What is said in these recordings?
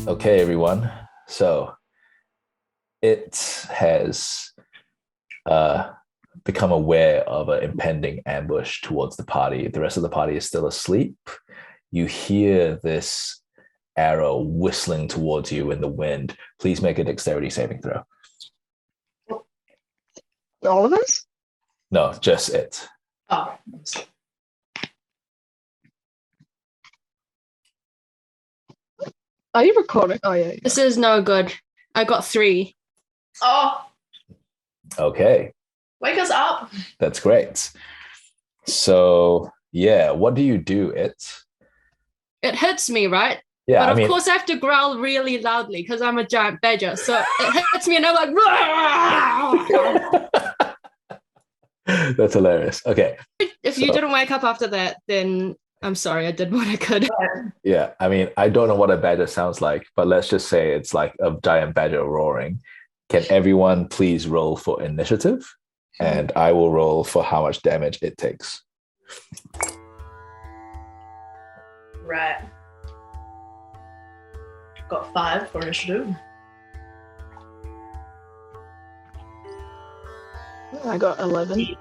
Okay, everyone. So it has become aware of an impending ambush towards the party. The rest of the party is still asleep. You hear this arrow whistling towards you in the wind. Please make a dexterity saving throw. All of us? No, just it. Oh. Are you recording? Oh, yeah. This is no good. I got 3. Oh, Okay, wake us up. that's great. So, yeah, what do you do? It hits me, right? Yeah, but of course I have to growl really loudly because I'm a giant badger. So it hits me and I'm like, that's hilarious. Okay. If you didn't wake up after that, then I'm sorry, I did what I could. Yeah, I mean, I don't know what a badger sounds like, but let's just say it's like a giant badger roaring. Can everyone please roll for initiative? And I will roll for how much damage it takes. Right. Got 5 for initiative. I got 11.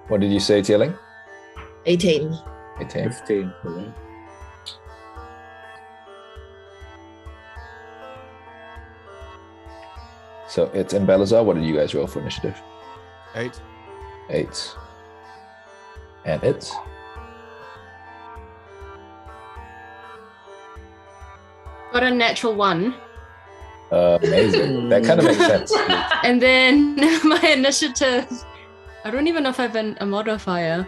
What did you say, Zie Ling? 18. 18. 15 for me. So it's in Balasar. What did you guys roll for initiative? 8. 8. And it's? Got a natural 1. Amazing. That kind of makes sense. And then my initiative, I don't even know if I have a modifier.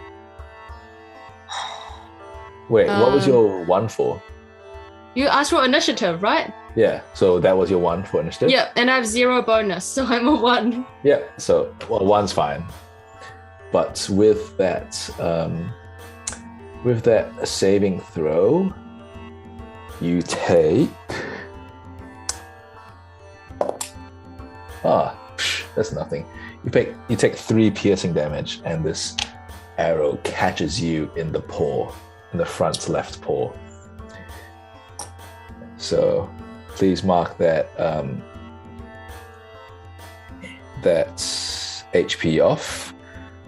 Wait, what was your 1 for? You asked for initiative, right? Yeah, so that was your 1 for initiative? Yeah, and I have 0 bonus, so I'm a 1. Yeah, so, well, 1's fine. But with that saving throw, you take... that's nothing. You take 3 piercing damage, and this arrow catches you in the paw, in the front left paw. So please mark that that's HP off.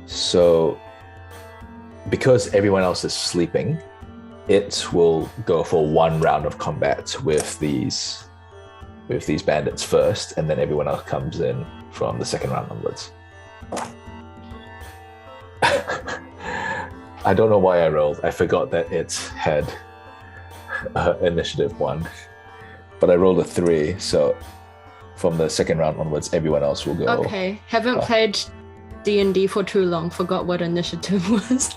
So because everyone else is sleeping, it will go for 1 round of combat with these bandits first, and then everyone else comes in from the second round onwards. I don't know why I rolled. I forgot that it had initiative 1, but I rolled a 3, so from the second round onwards, everyone else will go. Okay, haven't played D&D for too long. Forgot what initiative was.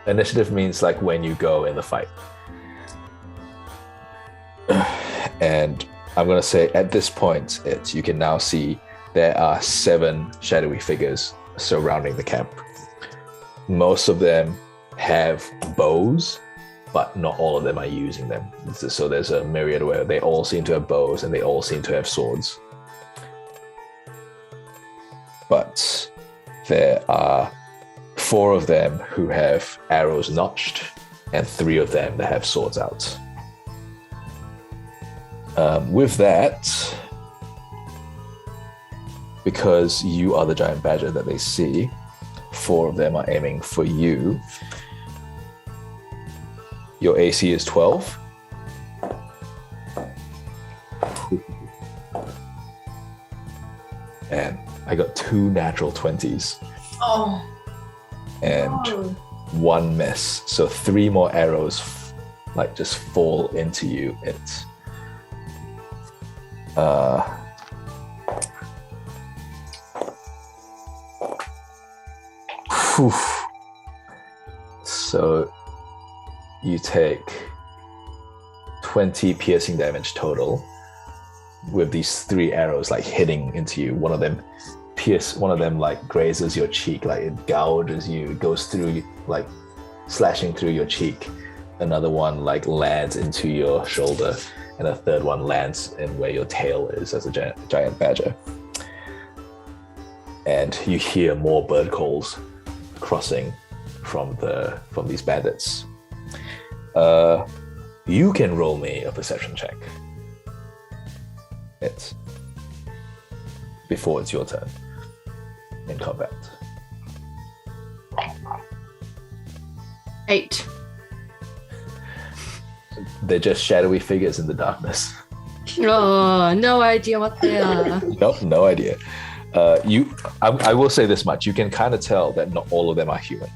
Initiative means like when you go in the fight. And I'm going to say at this point, you can now see there are 7 shadowy figures surrounding the camp. Most of them have bows, but not all of them are using them. So there's a myriad where they all seem to have bows and they all seem to have swords. But there are 4 of them who have arrows notched and 3 of them that have swords out. With that, because you are the giant badger that they see, 4 of them are aiming for you. Your AC is 12. And I got 2 natural 20s. Oh. And 1 miss. So 3 more arrows just fall into you. It's so you take 20 piercing damage total with these 3 arrows hitting into you. One of them grazes your cheek, it gouges you, it goes through slashing through your cheek. Another one lands into your shoulder, and a third one lands in where your tail is as a giant badger. And you hear more bird calls crossing from these bandits. you can roll me a perception check. It's before it's your turn in combat. 8. They're just shadowy figures in the darkness. Oh, no idea what they are. Nope, no idea. I will say this much. You can kind of tell that not all of them are human.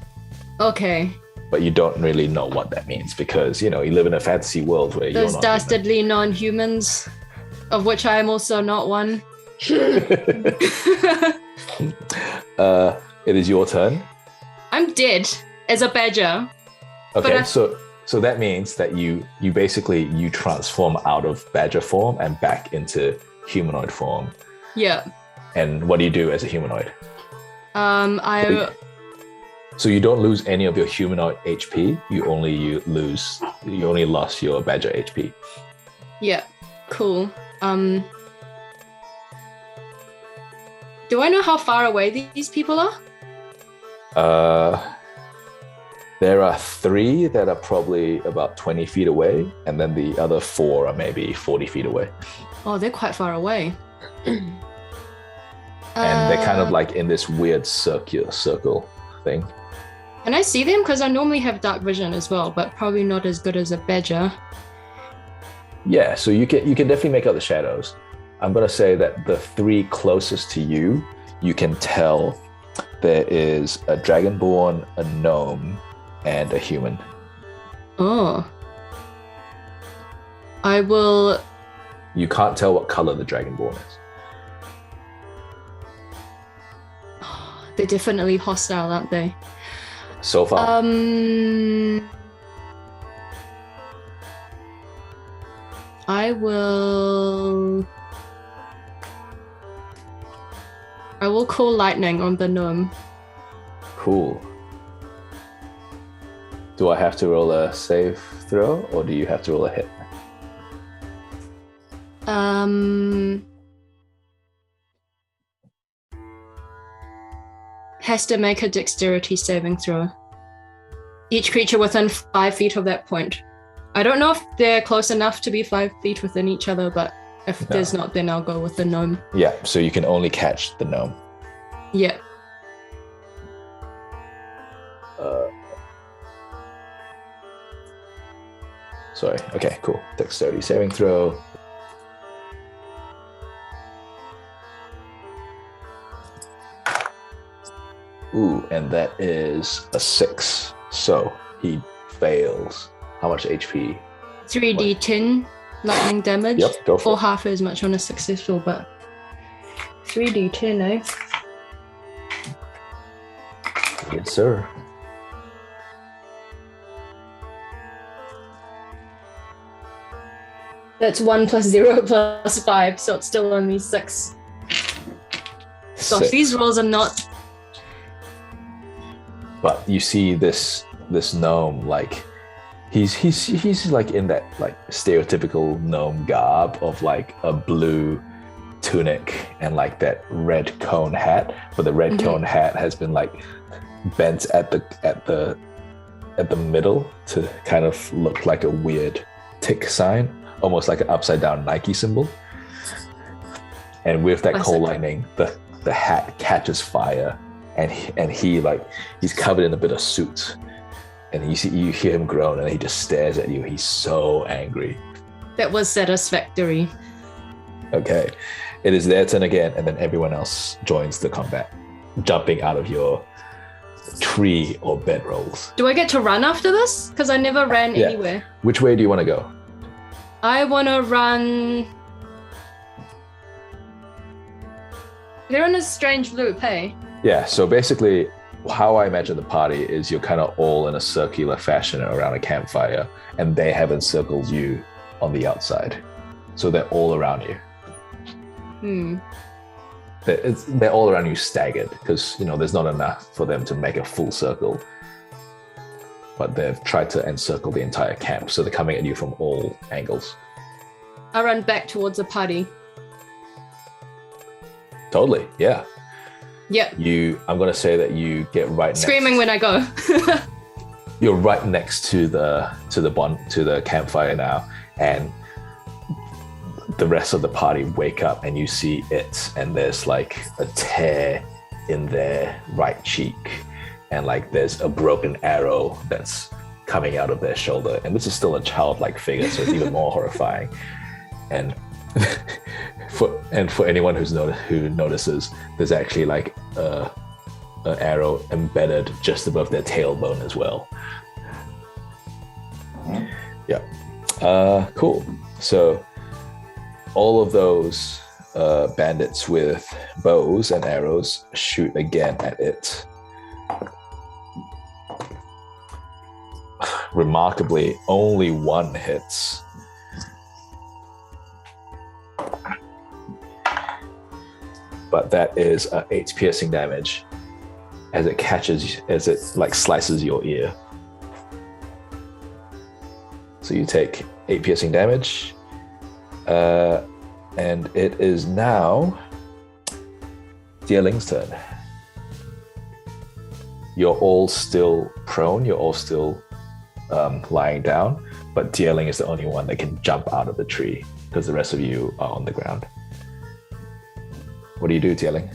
Okay. But you don't really know what that means because, you live in a fantasy world where Those you're not dastardly non-humans, of which I am also not one. It is your turn. I'm dead as a badger. Okay, so that means that you basically transform out of badger form and back into humanoid form. Yeah. And what do you do as a humanoid? So you don't lose any of your humanoid HP. You only lost your badger HP. Yeah. Cool. Do I know how far away these people are? There are 3 that are probably about 20 feet away, and then the other 4 are maybe 40 feet away. Oh, they're quite far away. And they're kind of like in this weird circle thing. Can I see them? Because I normally have dark vision as well, but probably not as good as a badger. Yeah, so you can definitely make out the shadows. I'm gonna say that the 3 closest to you can tell there is a dragonborn, a gnome, and a human. Oh. I will... You can't tell what color the dragonborn is. They're definitely hostile, aren't they? So far. I will call lightning on the gnome. Cool. Do I have to roll a save throw, or do you have to roll a hit? Has to make a dexterity saving throw. Each creature within 5 feet of that point. I don't know if they're close enough to be 5 feet within each other, but if there's not, then I'll go with the gnome. Yeah, so you can only catch the gnome. Yeah. Sorry. Okay, cool. Dexterity saving throw. Ooh, and that is a 6. So he fails. How much HP? 3d10 lightning damage. Yep, go for or it. half as much on a successful, but 3d10, eh? Yes, sir. That's 1 plus 0 plus 5, so it's still only 6. Gosh, 6. these rolls are not... But you see this gnome, like he's like in that like stereotypical gnome garb of like a blue tunic and like that red cone hat, but the red cone hat has been like bent at the middle to kind of look like a weird tick sign, almost like an upside down Nike symbol. And with that cold lightning, the hat catches fire, and he's covered in a bit of soot, and you hear him groan, and he just stares at you. He's so angry. That was satisfactory. Okay, it is their turn again, and then everyone else joins the combat, jumping out of your tree or bedrolls. Do I get to run after this? Because I never ran anywhere. Which way do you want to go? I want to run... They're in a strange loop, hey? Yeah, so basically how I imagine the party is you're kind of all in a circular fashion around a campfire, and they have encircled you on the outside. So they're all around you. They're all around you staggered because, there's not enough for them to make a full circle. But they've tried to encircle the entire camp, so they're coming at you from all angles. I run back towards the party. Totally, yeah. Yep. I'm going to say that you get right Screaming next. when I go. you're right next to the campfire now, and the rest of the party wake up and you see it, and there's like a tear in their right cheek, and like there's a broken arrow that's coming out of their shoulder, and this is still a childlike figure, so it's even more horrifying. And for anyone who notices, there's actually like an arrow embedded just above their tailbone as well. Yeah. Cool. So all of those bandits with bows and arrows shoot again at it. Remarkably, only one hits. But that is 8 piercing damage as it like slices your ear. So you take 8 piercing damage, and it is now Zie Ling's turn. You're all still prone, you're all still lying down, but Zie Ling is the only one that can jump out of the tree because the rest of you are on the ground. What do you do, Zie Ling?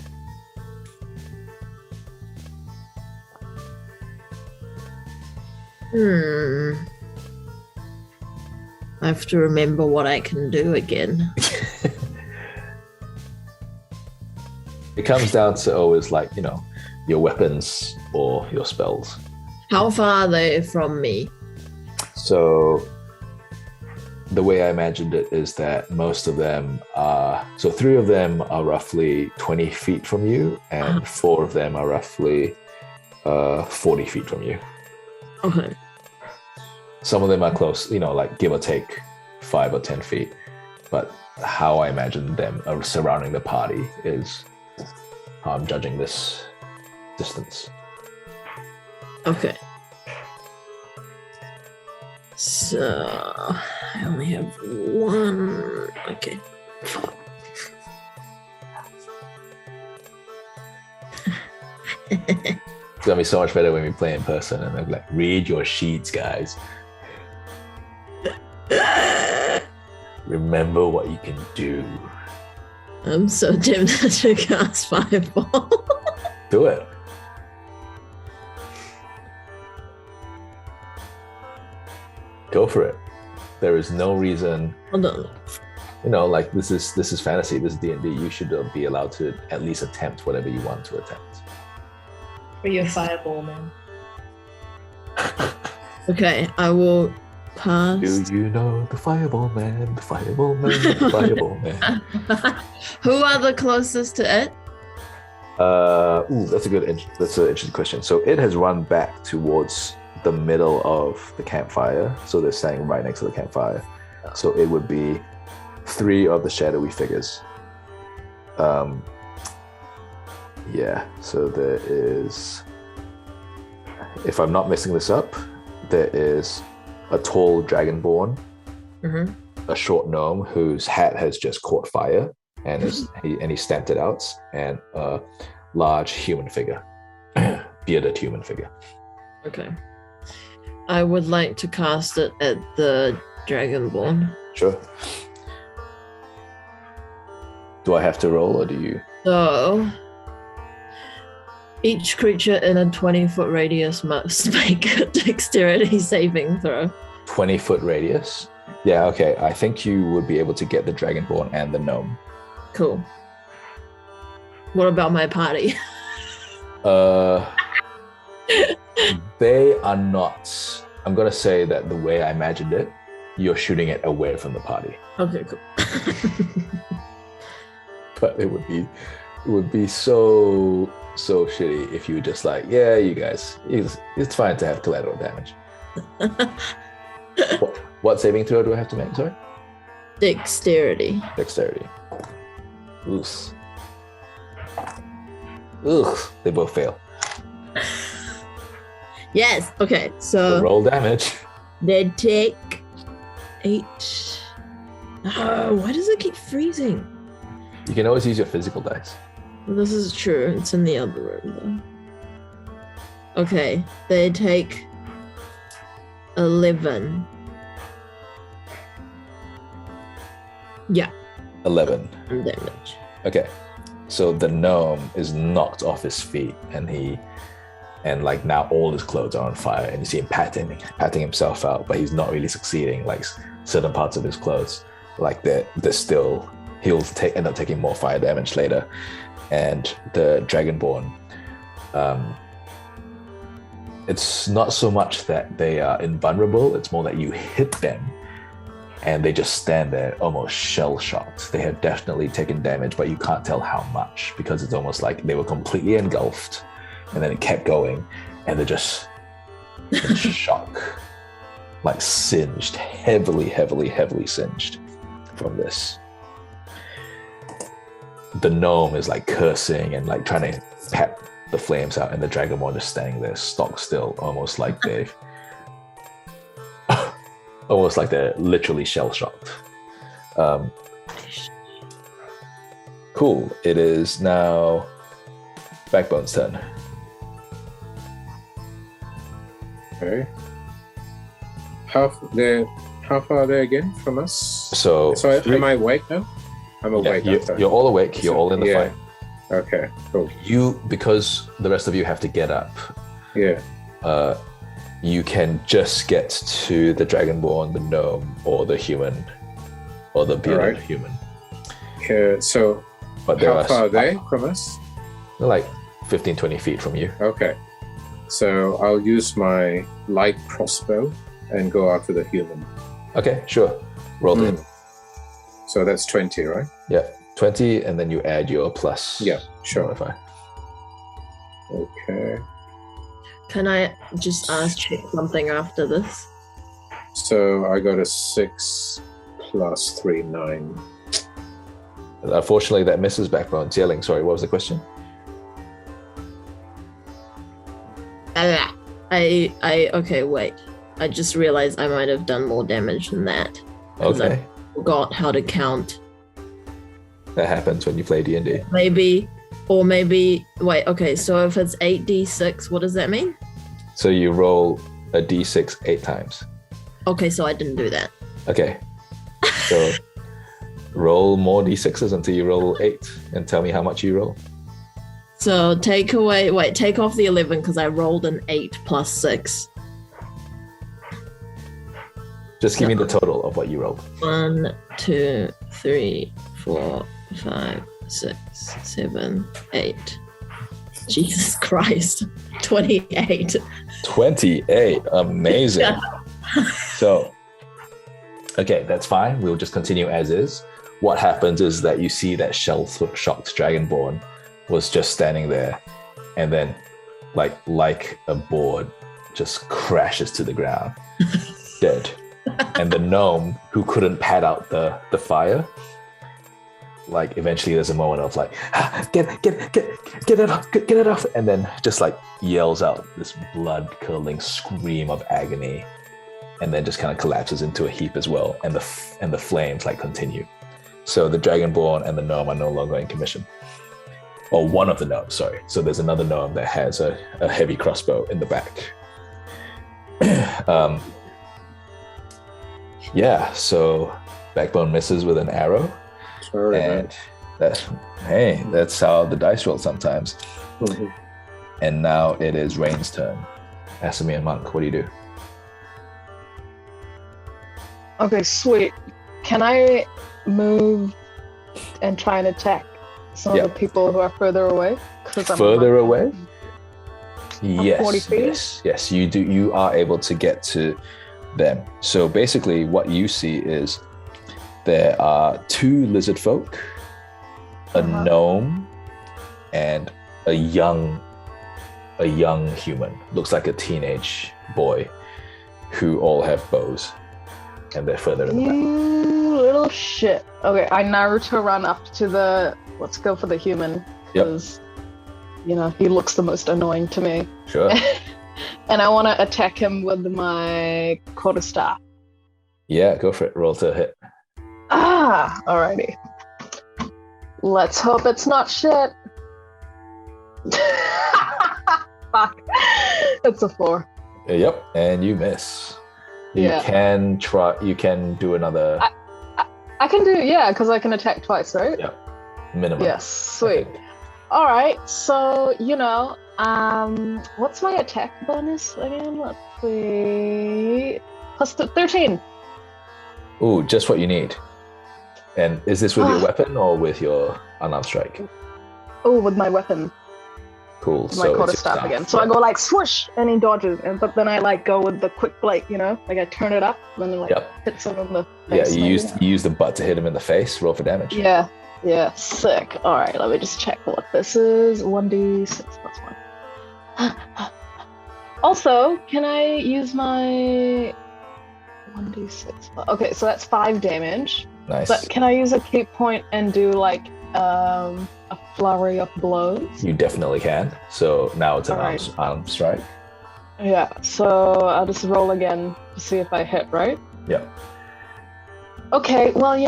I have to remember what I can do again. It comes down to always like, your weapons or your spells. How far are they from me? So the way I imagined it is that most of them are, so 3 of them are roughly 20 feet from you, and 4 of them are roughly 40 feet from you. Okay. Some of them are close, like give or take 5 or 10 feet. But how I imagine them surrounding the party is how I'm judging this distance. Okay. So I only have 1. Okay. It's gonna be so much better when we play in person and I'm like, read your sheets, guys. Remember what you can do. I'm so tempted to cast Fireball. Do it. Go for it. There is no reason. Hold on. Like this is fantasy. This is D&D. You should be allowed to at least attempt whatever you want to attempt. For your fireball, man. Okay, I will cast. Do you know the fireball man? The fireball man. The fireball man. Who are the closest to it? That's an interesting question. So it has run back towards the middle of the campfire. So they're standing right next to the campfire. So it would be 3 of the shadowy figures. Yeah, so there is, if I'm not messing this up, there is a tall dragonborn, a short gnome whose hat has just caught fire and he stamped it out, and a large human figure, bearded human figure. Okay. I would like to cast it at the dragonborn. Sure. Do I have to roll or do you? So, each creature in a 20-foot radius must make a dexterity saving throw. 20-foot radius? Yeah, okay. I think you would be able to get the dragonborn and the gnome. Cool. What about my party? They are not. I'm going to say that the way I imagined it, you're shooting it away from the party. Okay, cool. But it would be so shitty if you were just like, yeah, you guys, it's fine to have collateral damage. What saving throw do I have to make? Sorry? Dexterity. Oof. They both fail. Yes. Okay. So roll damage. they take 8. Oh, why does it keep freezing? You can always use your physical dice. Well, this is true. It's in the other room though. Okay. They take 11. Yeah. 11. Damage. Okay. So the gnome is knocked off his feet, and like now all his clothes are on fire, and you see him patting himself out, but he's not really succeeding. Like certain parts of his clothes, like they're still, end up taking more fire damage later. And the Dragonborn, it's not so much that they are invulnerable, it's more that you hit them and they just stand there almost shell-shocked. They have definitely taken damage, but you can't tell how much, because it's almost like they were completely engulfed and then it kept going, and they're just in shock, like singed, heavily singed from this. The gnome is like cursing and like trying to pat the flames out, and the Dragonborn is standing there stock still, almost like they're literally shell-shocked. Cool. It is now Backbone's turn. Okay. How far are they again from us? So am I awake now? I'm awake. Yeah, you're all awake. You're all in the fight. Okay, cool. Because the rest of you have to get up. Yeah. You can just get to the Dragonborn, the gnome, or the human, or the bearded human. Okay, so but how far are they from us? They're like 15, 20 feet from you. Okay. So I'll use my light crossbow and go after the human. Okay, sure. Roll it. So that's 20, right? Yeah, 20, and then you add your plus. Yeah, sure. Modifier. Okay. Can I just check something after this? So I got a 6 plus 3, 9. Unfortunately, that misses. Backbone. Zie Ling, sorry, what was the question? Okay, wait. I just realized I might have done more damage than that. Okay. I forgot how to count. That happens when you play D&D. Maybe, wait, okay, so if it's 8d6, what does that mean? So you roll a d6 8 times. Okay, so I didn't do that. Okay. So roll more d6s until you roll 8 and tell me how much you roll. So take off the 11 because I rolled an 8 plus 6. Just give me the total of what you rolled. 1, 2, 3, 4, 5, 6, 7, 8. Jesus Christ. 28. 28. Amazing. Yeah. So, okay, that's fine. We'll just continue as is. What happens is that you see that shell-shocked Dragonborn was just standing there, and then, like a board, just crashes to the ground, dead. And the gnome, who couldn't pad out the fire, like eventually there's a moment of like, get it off, and then just like yells out this blood-curdling scream of agony, and then just kind of collapses into a heap as well, and the flames like continue. So the Dragonborn and the gnome are no longer in commission. Or one of the gnomes, sorry. So there's another gnome that has a heavy crossbow in the back. Yeah, so Backbone misses with an arrow. Sorry, and that's how the dice roll sometimes. Mm-hmm. And now it is Rain's turn. Asami and Monk, what do you do? Okay, sweet. Can I move and try and attack some of the people who are further away? Further away? Yes, 40 feet? yes, you do. You are able to get to them. So basically what you see is there are 2 lizard folk, a gnome, and a young human. Looks like a teenage boy, who all have bows, and they're further in the back. You little shit. Okay, I Naruto run up to let's go for the human, because he looks the most annoying to me. Sure. And I want to attack him with my quarterstaff. Yeah, go for it. Roll to hit. Alrighty. Let's hope it's not shit. Fuck. It's a 4. Yep, and you miss. You can try. You can do another. I can do, yeah, because I can attack twice, right? Yeah. Minimum. Yes, sweet. All right, so what's my attack bonus again? Let's see. Plus 13. Ooh, just what you need. And is this with your weapon or with your unarmed strike? Oh, with my weapon. Cool. With my quarterstaff again. So I go like swoosh, and he dodges, but then I like go with the quick, like I turn it up, and then hit someone in the face. Yeah, you use the butt to hit him in the face. Roll for damage. Yeah, sick. All right, let me just check what this is. 1d6 plus 1. Also, can I use my 1d6? Okay, so that's 5 damage. Nice. But can I use a key point and do like a flurry of blows? You definitely can. So now it's an armed strike. Yeah, so I'll just roll again to see if I hit, right? Yeah. Okay, well,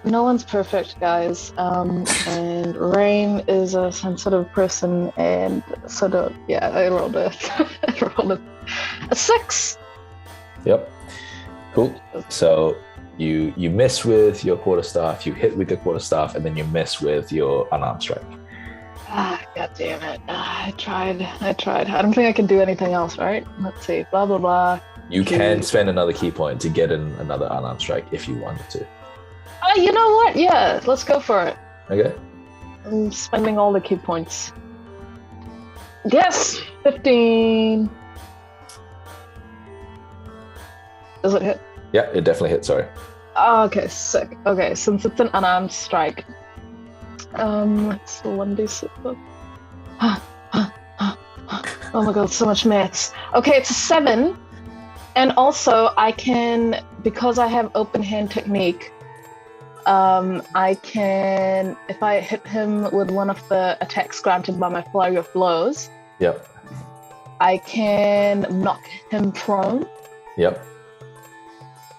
no one's perfect, guys. And Rain is a sensitive person, and so I rolled a 6. Yep. Cool. So you miss with your quarterstaff, you hit with your quarterstaff, and then you miss with your unarmed strike. God damn it. I tried. I don't think I can do anything else, right? Let's see. Blah, blah, blah. You can spend another key point to get in another unarmed strike if you wanted to. You know what? Yeah, let's go for it. Okay. I'm spending all the key points. Yes! 15. Does it hit? Yeah, it definitely hit, sorry. Oh, okay, sick. Okay, since it's an unarmed strike. It's 1d6. Oh my god, so much maths. Okay, it's a 7. And also, I can, because I have open hand technique, I can, if I hit him with one of the attacks granted by my flurry of blows, Yep. I can knock him prone. Yep.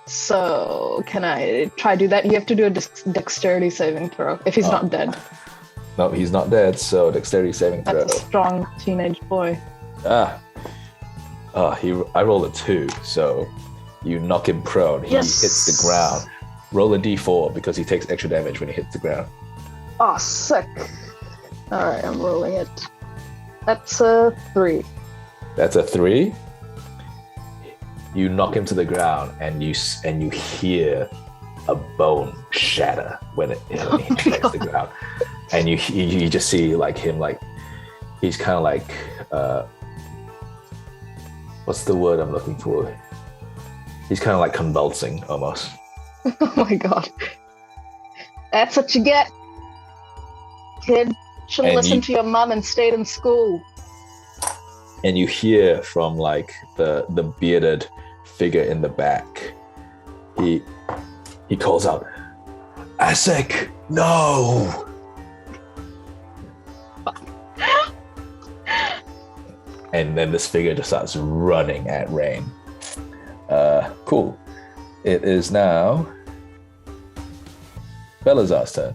So, can I try to do that? You have to do a dexterity saving throw if he's not dead. No, he's not dead, so dexterity saving throw. That's a strong teenage boy. I rolled a 2, so you knock him prone. He hits the ground. Roll a d4 because he takes extra damage when he hits the ground. Oh, sick. Alright, I'm rolling it. That's a 3. That's a 3. You knock him to the ground, and you hear a bone shatter when he strikes the ground, and you just see him he's kind of like what's the word I'm looking for? He's kind of like convulsing almost. Oh my god, that's what you get, kid. Should have listened to your mom and stayed in school. And you hear from the bearded figure in the back. He calls out, "Asik, no!" And then this figure just starts running at Rain. Cool. It is now Balasar's turn.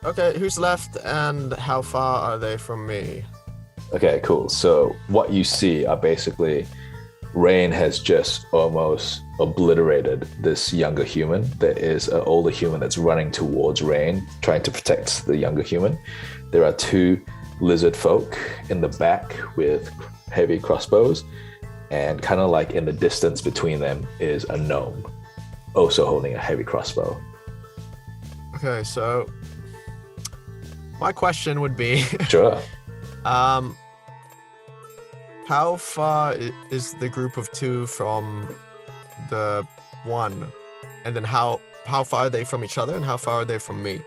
Okay, who's left and how far are they from me? Okay, cool. So what you see are basically Rain has just almost obliterated this younger human. There is an older human that's running towards Rain, trying to protect the younger human. There are 2 lizard folk in the back with heavy crossbows, and kind of like in the distance between them is a gnome, also holding a heavy crossbow. Okay, so my question would be, Sure. how far is the group of 2 from the 1? And then how far are they from each other, and how far are they from me?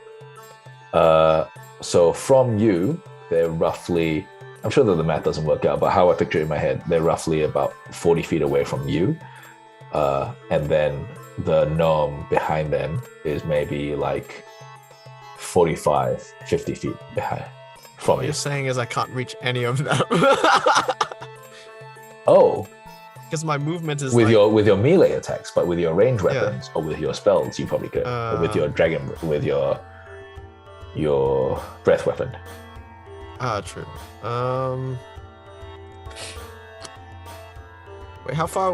So from you, they're roughly, I'm sure that the math doesn't work out, but how I picture it in my head, they're roughly about 40 feet away from you. And then the gnome behind them is maybe 45, 50 feet behind from What you. you're saying is I can't reach any of them. Oh, Because my movement is with your melee attacks, but with your range weapons or with your spells, you probably could. Or with your your breath weapon. True. Wait, how far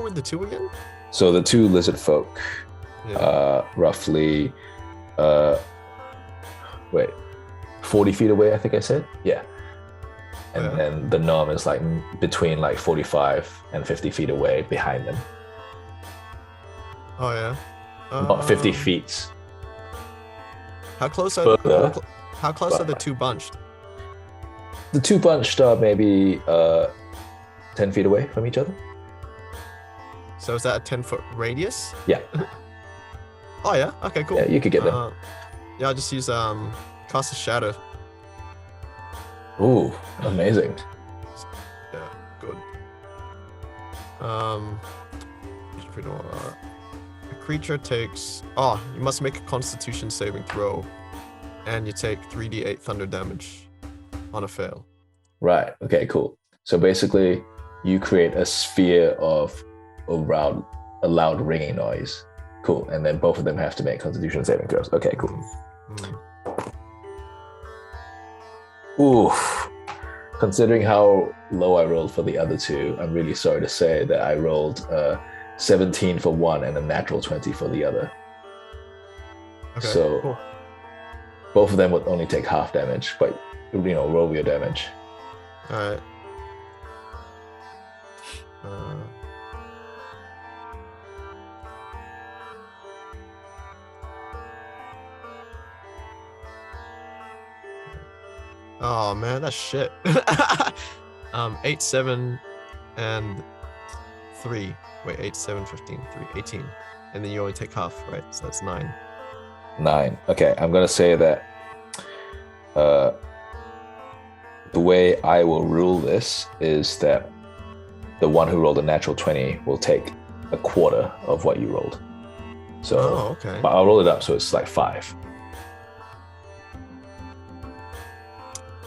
were the two again? So the two lizard folk, Yeah. roughly, 40 feet away, I think I said. Yeah. And Yeah. then the gnome is like between like 45 and 50 feet away behind them. Oh yeah. About 50 Um, feet. How close are further, how close are the but- two bunched? The two bunched are maybe 10 feet away from each other. So is that a 10-foot radius? Yeah. Oh yeah. Okay. Cool. Yeah, you could get them. Yeah, I'll just use cast a shadow. Ooh, amazing. Yeah. Good. Just put all that. A creature takes. Oh, you must make a Constitution saving throw, and you take 3d8 thunder damage on a fail. Right. Okay, cool. So basically, you create a sphere of a loud ringing noise. Cool. And then both of them have to make Constitution saving throws. Okay, cool. Mm. Oof. Considering how low I rolled for the other two, I'm really sorry to say that I rolled 17 for one and a natural 20 for the other. Okay. So- Cool. Both of them would only take half damage, but roll your damage. All right. Oh man, that's shit. 8, 7, and 3. Wait, 8, 7, 15, 3, 18. And then you only take half, right? So that's 9. 9. Okay, I'm gonna say that the way I will rule this is that the one who rolled a natural 20 will take a quarter of what you rolled. So, Oh, okay. but I'll roll it up so it's like 5.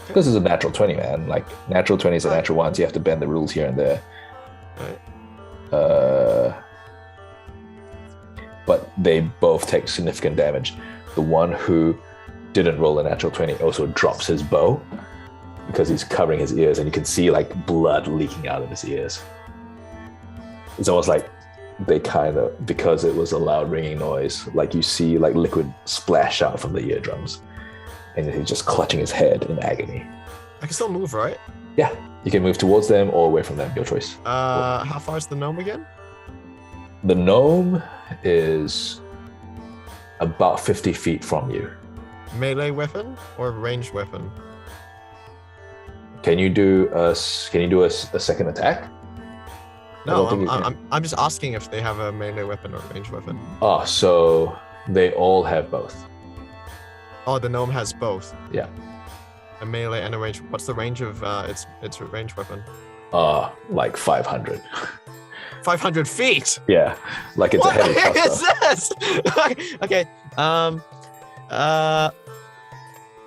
Because it's a natural 20, man. Like natural 20s and natural ones, you have to bend the rules here and there. Right. But they both take significant damage. The one who didn't roll a natural 20 also drops his bow because he's covering his ears, and you can see like blood leaking out of his ears. It's almost like they kind of, because it was a loud ringing noise, like you see like liquid splash out from the eardrums, and he's just clutching his head in agony. I can still move, right? Yeah, you can move towards them or away from them, your choice. How far is the gnome again? The gnome is about 50 feet from you. Melee weapon or ranged weapon? Can you do a second attack? I No, don't think you can. I'm just asking if they have a melee weapon or ranged weapon. Oh, so they all have both. Oh, the gnome has both. Yeah. A melee and a range. What's the range of its ranged weapon? Like 500. 500 feet. Yeah, like it's What a heavy is crossbow. this? Okay.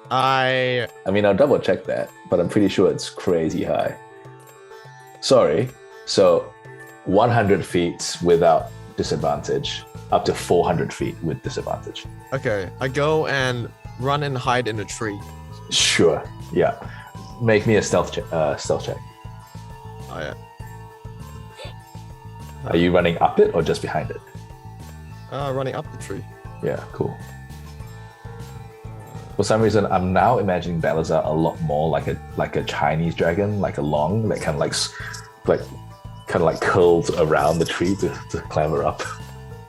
I mean, I'll double check that, but I'm pretty sure it's crazy high. Sorry. So 100 feet without disadvantage, up to 400 feet with disadvantage. Okay. I go and run and hide in a tree. Sure. Yeah. Make me a stealth check. Oh yeah. Are you running up it or just behind it? Running up the tree. Yeah, cool. For some reason, I'm now imagining Balasar a lot more like a Chinese dragon, like a long that kind of like curls around the tree to clamber up,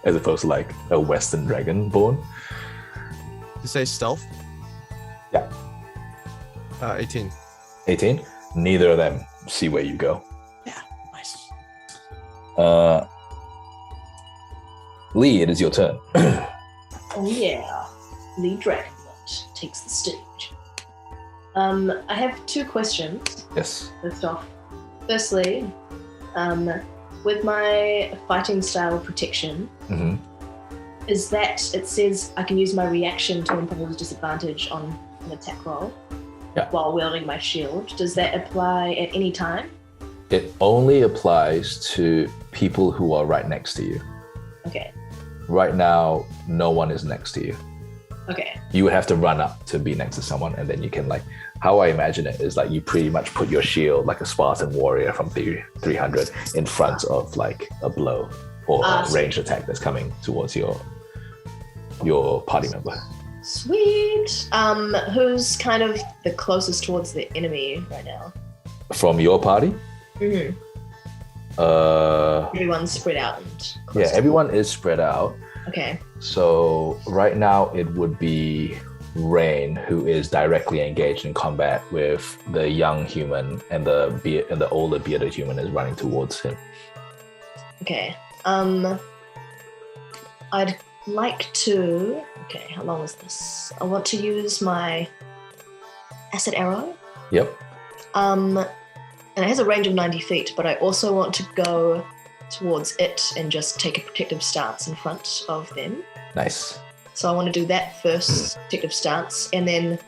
as opposed to like a Western dragon born. You say stealth? Yeah. 18. 18. Neither of them see where you go. Nice. Lee, it is your turn. Oh yeah, Lee Dragonbot takes the stage. I have 2 questions. Yes. First off, firstly, with my fighting style protection, Mm-hmm. is that it says I can use my reaction to impose disadvantage on an attack roll while wielding my shield. Does that apply at any time? It only applies to people who are right next to you. Okay. Right now, no one is next to you. Okay. You would have to run up to be next to someone, and then you can like. How I imagine it is like you pretty much put your shield like a Spartan warrior from 300 in front of like a blow or a ranged attack that's coming towards your party member. Sweet. Who's kind of the closest towards the enemy right now? From your party? Mm-hmm. Everyone's spread out. Yeah, everyone is spread out. Okay. So right now it would be Rain, who is directly engaged in combat with the young human, and the older bearded human is running towards him. Okay. I'd like to. Okay, how long is this? I want to use my acid arrow. Yep. And it has a range of 90 feet, but I also want to go towards it and just take a protective stance in front of them. Nice. So I want to do that first, protective stance, and then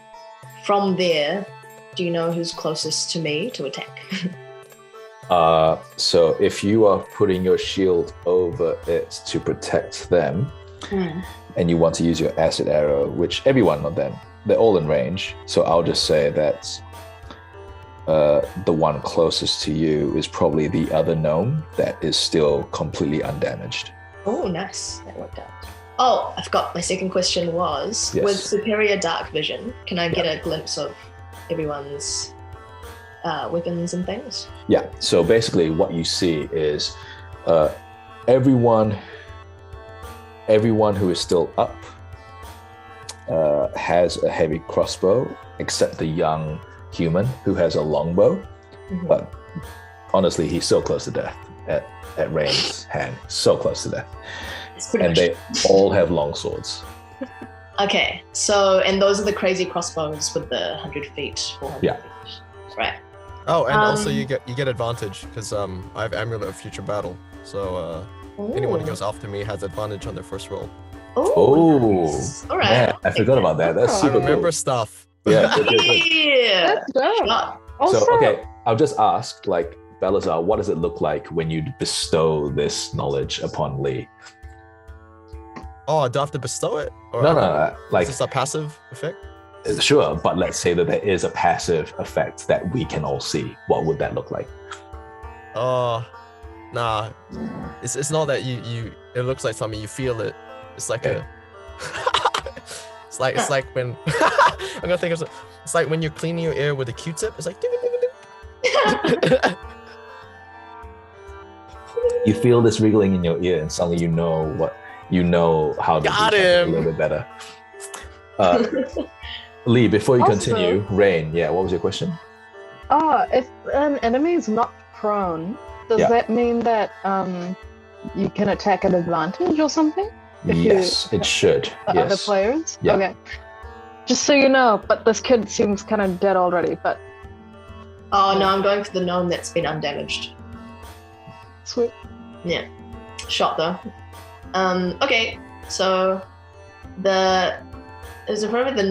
from there, do you know who's closest to me to attack? So if you are putting your shield over it to protect them, and you want to use your acid arrow, which every one of them, they're all in range. So I'll just say that the one closest to you is probably the other gnome that is still completely undamaged. Oh, nice. That worked out. Oh, I forgot. My second question was, Yes. with superior dark vision, can I get a glimpse of everyone's weapons and things? Yeah, so basically what you see is everyone who is still up has a heavy crossbow, except the young human who has a longbow. Mhm. But honestly, he's so close to death at Rain's hand, so close to death. It's pretty And much. they all have long swords. Okay, so, and those are the crazy crossbows with the 100 feet, 400 Yeah. feet. Right. Oh, and also Um, you get advantage because I have Amulet of Future Battle, so anyone who goes after me has advantage on their first roll. Oh, nice. All right. Man, I forgot about that. That's Oh, I super remember cool. stuff. Yeah, good. Yeah. That's dope. Shot. Also, So, okay, I'll just ask, like, Balasar, what does it look like when you bestow this knowledge upon Lee? Oh, do I have to bestow it? Or No, like, is this a passive effect? sure, but let's say that there is a passive effect that we can all see. What would that look like? Nah. It's not that you it looks like something, you feel it. It's like Okay. it's like when I'm gonna think of it's like when you're cleaning your ear with a Q-tip. It's like ding, ding, ding, ding. You feel this wriggling in your ear, and suddenly you know how to Got do something him. a little bit better. Lee, before you Also- continue, Rain, yeah, what was your question? if an enemy is not prone, does Yeah. that mean that you can attack at advantage or something? If you- Yes, it should. The other Yes. players? Yeah. Okay. Just so you know, but this kid seems kind of dead already, but Oh, no, I'm going for the gnome that's been undamaged. sweet. Yeah. Shot though. Okay, so as a problem with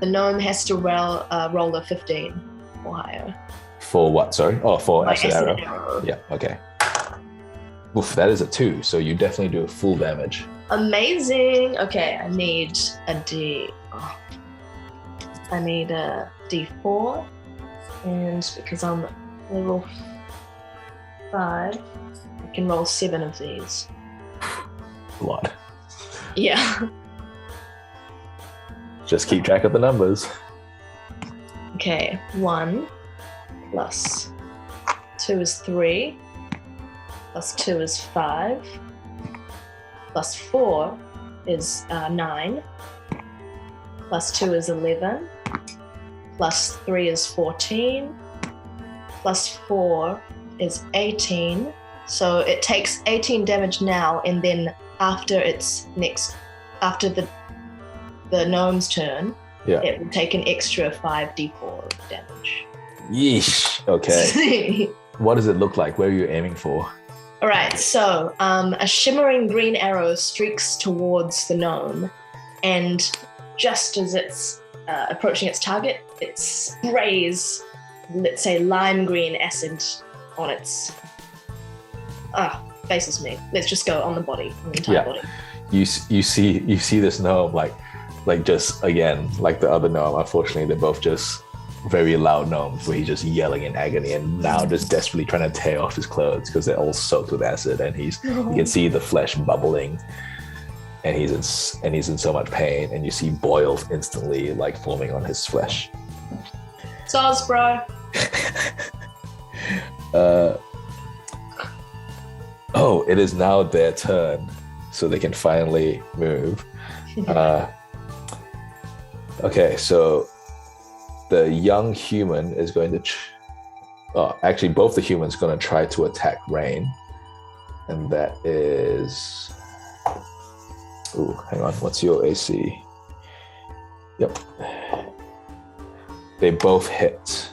the gnome has to roll a 15 or higher. For what? Sorry. Oh, for My acid acid arrow. arrow. Yeah. Okay. Oof, that is a 2. So you definitely do full damage. Amazing. Okay, I need a D4, and because I'm level 5, I can roll 7 of these. A lot. Yeah. Just keep track of the numbers. Okay, 1 plus 2 is 3, plus 2 is 5, plus 4 is 9, plus 2 is 11, plus 3 is 14, plus 4 is 18. So it takes 18 damage now, and then after the gnome's turn, Yeah. it will take an extra 5d4 of damage. Yeesh. Okay. What does it look like? Where are you aiming for? All right, so a shimmering green arrow streaks towards the gnome, and just as it's approaching its target, it sprays, let's say, lime green acid on its... faces me. Let's just go on the body, on the entire Yeah. body. You see this gnome like like just again, like the other gnome, unfortunately, they're both just very loud gnomes where he's just yelling in agony and now just desperately trying to tear off his clothes because they're all soaked with acid, and you can see the flesh bubbling, and he's in so much pain, and you see boils instantly like forming on his flesh. Soz, bro. Oh, it is now their turn, so they can finally move. Okay, so the young human is going to actually both the humans going to try to attack Rain, and that is hang on, what's your AC? Yep, they both hit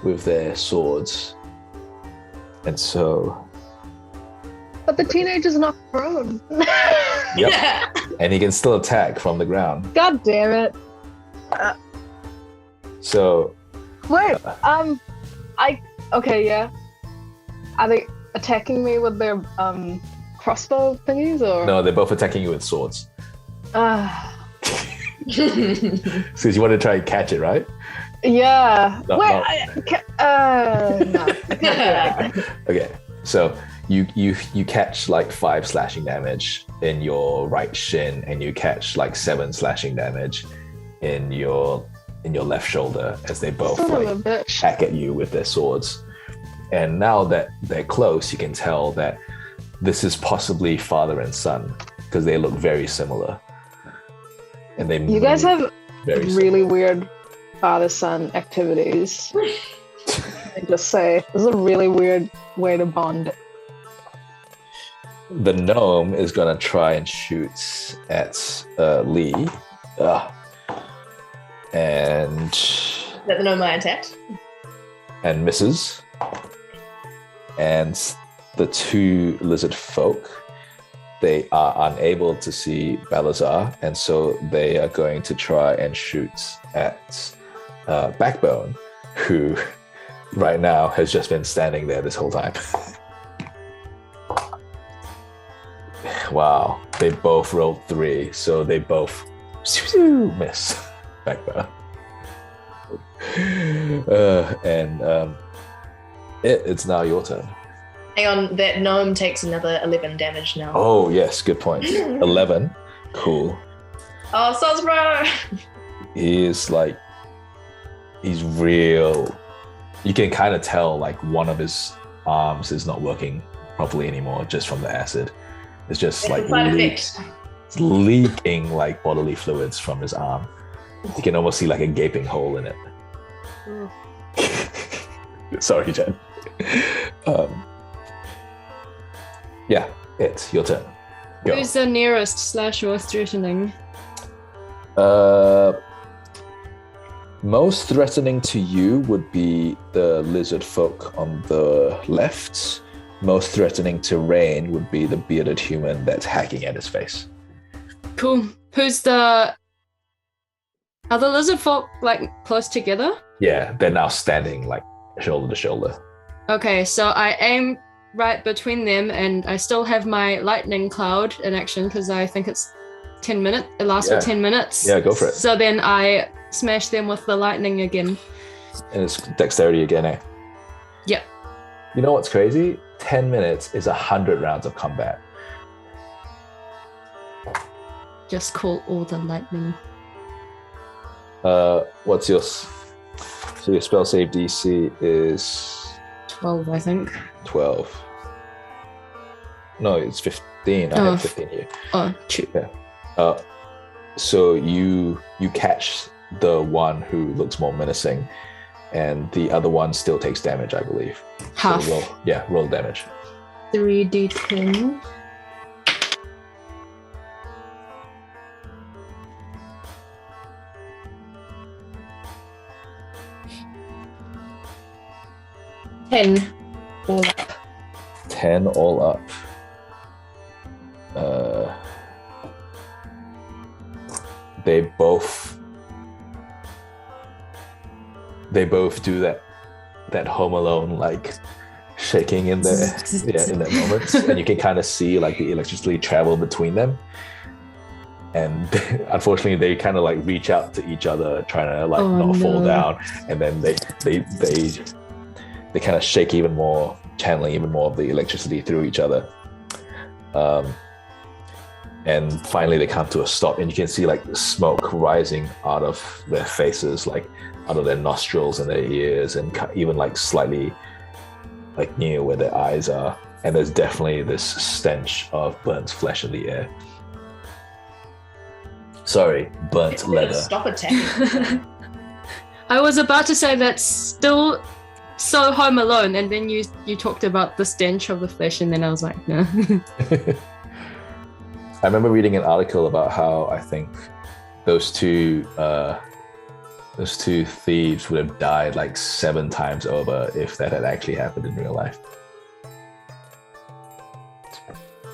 with their swords, and so But the teenager's not prone. yep, and he can still attack from the ground. God damn it. So Wait, okay, yeah. Are they attacking me with their crossbow thingies or? no, they're both attacking you with swords. So you want to try and catch it, right? yeah. No, Wait, no. no. I can't do it. Okay, so you catch like 5 slashing damage in your right shin, and you catch like 7 slashing damage in your left shoulder as they both Son of like a bitch. hack at you with their swords. And now that they're close, you can tell that this is possibly father and son because they look very similar. And they You guys have very really weird father-son activities. I just say this is a really weird way to bond. The gnome is gonna try and shoot at Lee, and Let them know my attack. misses. And the 2 lizard folk, they are unable to see Balasar, and so they are going to try and shoot at Backbone, who right now has just been standing there this whole time. Wow, they both rolled 3, so they both miss Backbone. It's now your turn. Hang on, that gnome takes another 11 damage now. Oh yes, good point. 11, cool. Oh, Soz, bro! He's real. You can kind of tell like one of his arms is not working properly anymore just from the acid. It's just like It's leaking like bodily fluids from his arm. You can almost see like a gaping hole in it. Sorry, Jen. Yeah, it's your turn. Go. Who's the nearest slash most threatening? Most threatening to you would be the lizard folk on the left. Most threatening to Rain would be the bearded human that's hacking at his face. Cool. Who's the... Are the lizard folk like close together? Yeah, they're now standing like shoulder to shoulder. Okay, so I aim right between them, and I still have my lightning cloud in action because I think it's 10 minutes. It lasts for 10 minutes. Yeah, go for it. So then I smash them with the lightning again. And it's dexterity again, eh? Yep. You know what's crazy? 10 minutes is 100 rounds of combat. Just call all the lightning. What's your... So your spell save DC is 12, I think. 12. No, it's 15. I have 15 here. Oh, true. Yeah. So you catch the one who looks more menacing, and the other one still takes damage, I believe. Half. So roll damage. 3d10. All up. 10 all up. They both do that Home Alone like shaking in there in that moment, and you can kind of see like the electricity travel between them, and unfortunately they kind of like reach out to each other, trying to like not fall down, and then they kind of shake even more, channeling even more of the electricity through each other. And finally they come to a stop, and you can see like the smoke rising out of their faces, like out of their nostrils and their ears, and even like slightly like near where their eyes are. And there's definitely this stench of burnt flesh in the air. Sorry, burnt leather. Stop attacking. I was about to say that's still so Home Alone, and then you talked about the stench of the flesh, and then I was like, no. I remember reading an article about how I think those two thieves would have died like 7 times over if that had actually happened in real life.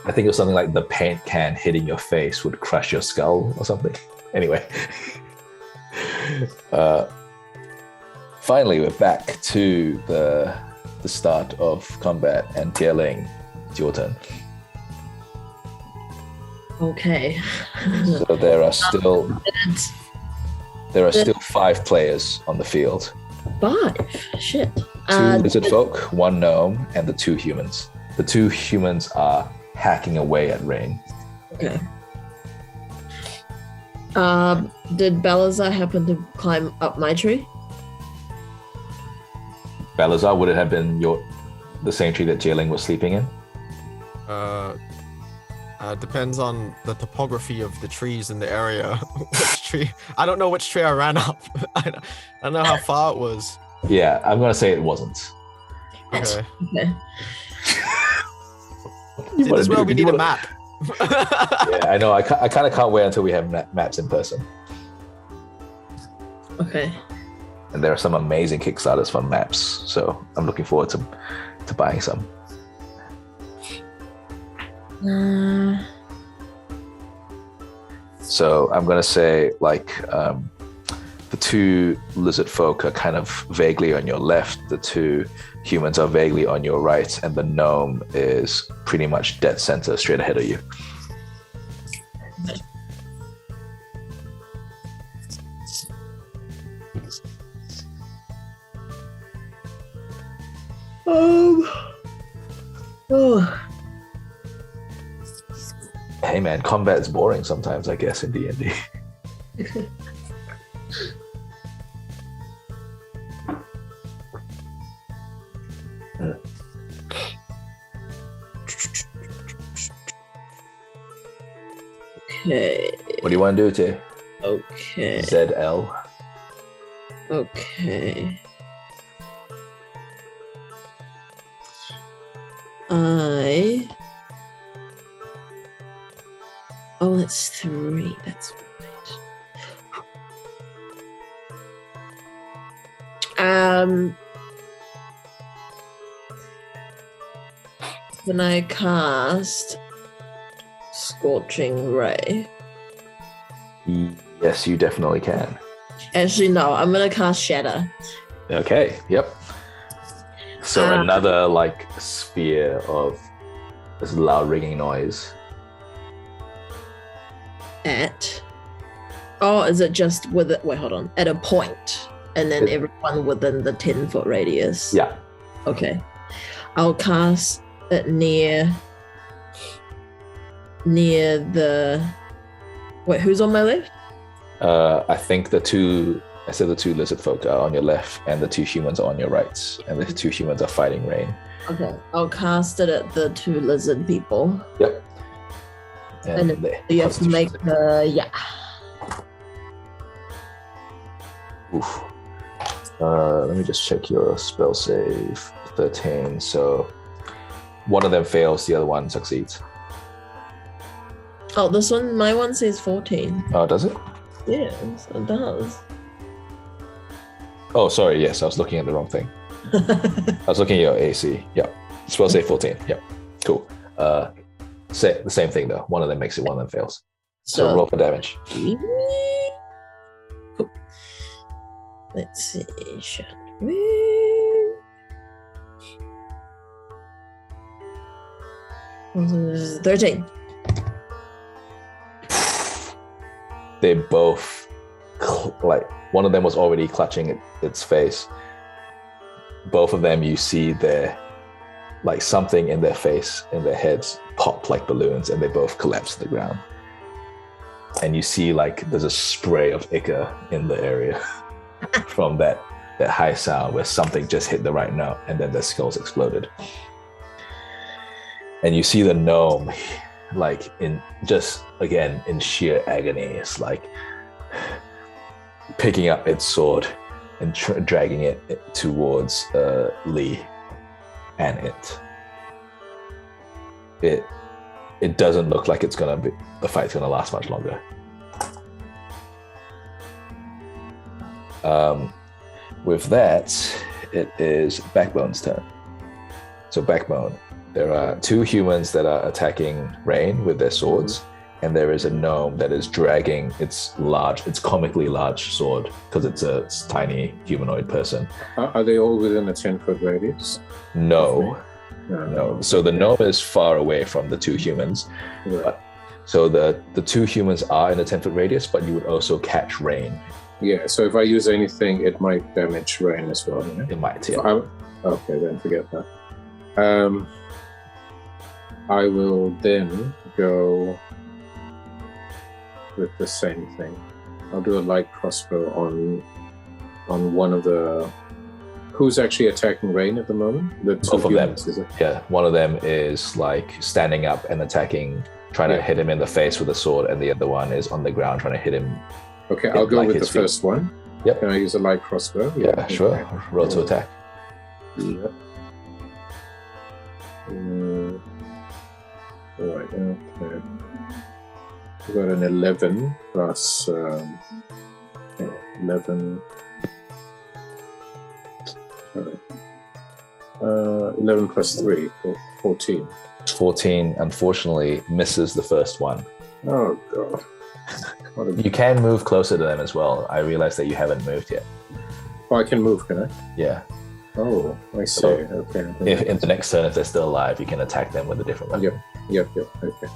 I think it was something like the paint can hitting your face would crush your skull or something. Anyway. Finally, we're back to the start of combat, and Zie Ling, it's your turn. Okay. So there are still 5 players on the field. 5? Shit. 2 lizard folk, 1 gnome, and the 2 humans. The 2 humans are hacking away at Rain. Okay. Did Balasar happen to climb up my tree? Balasar, would it have been the same tree that Zie Ling was sleeping in? Depends on the topography of the trees in the area. Which tree? I don't know which tree I ran up. I don't know how far it was. Yeah, I'm gonna say it wasn't. Okay. Okay. See, this is where we need a map. Yeah, I know. I kind of can't wait until we have maps in person. Okay. And there are some amazing Kickstarters for maps, so I'm looking forward to buying some. So I'm gonna say like the 2 lizard folk are kind of vaguely on your left, the 2 humans are vaguely on your right, and the gnome is pretty much dead center straight ahead of you. Hey man, combat's boring sometimes, I guess, in D&D. Okay. What do you want to do, Tay? Okay. ZL. Okay. Oh, that's 3. That's right. Then I cast Scorching Ray. Yes, you definitely can. Actually, no, I'm gonna cast Shatter. Okay, yep. So another like sphere of this loud ringing noise. Is it just with it? Wait, hold on. At a point, and then everyone within the 10-foot radius. Yeah. Okay. I'll cast it near the. Wait, who's on my left? I think the 2 lizard folk are on your left, and the 2 humans are on your right, and the 2 humans are fighting Rain. Okay. I'll cast it at the 2 lizard people. Yep. And you have to make the Oof. Let me just check your spell save. 13. So one of them fails, the other one succeeds. Oh, my one says 14. Oh, does it? Yes, it does. Oh, sorry. Yes, I was looking at the wrong thing. I was looking at your AC. Yep. Spell save 14. Yep. Cool. The same thing though. One of them makes it, one of them fails. So roll for damage. Cool. Let's see. Shall we? 13. they both like one of them was already clutching its face. Both of them, you see their like something in their face, in their heads, pop like balloons, and they both collapse to the ground. And you see like there's a spray of ichor in the area from that high sound where something just hit the right note, and then their skulls exploded. And you see the gnome, like in sheer agony, it's like picking up its sword and dragging it towards Lee, and it doesn't look like the fight's gonna last much longer. With that, it is Backbone's turn. So Backbone, there are two humans that are attacking Rain with their swords, and there is a gnome that is dragging its comically large sword because it's a tiny humanoid person. Are they all within a 10-foot radius? No. So the gnome is far away from the two humans. Right. So the two humans are in a 10-foot radius, but you would also catch Rain. Yeah, so if I use anything, it might damage Rain as well. Yeah? It might, yeah. Okay, then forget that. I will then go with the same thing. I'll do a light crossbow on one of the... Who's actually attacking Rain at the moment? The two Both of them. humans, is it? Yeah, one of them is like standing up and attacking, trying to hit him in the face with a sword, and the other one is on the ground trying to hit him. Okay, I'll go like with the his feet. first one. Yep. Can I use a light crossbow? Yeah, sure. Okay. Roll to attack. Yeah. All right, okay. We got an 11 plus 11. Sorry. 11 plus 3, 14. 14, unfortunately, misses the first one. Oh, God. What a... You can move closer to them as well. I realize that you haven't moved yet. Oh, I can move, can I? Yeah. Oh, I see. So, Okay. If in the next turn, if they're still alive, you can attack them with a different weapon. Yep. Okay.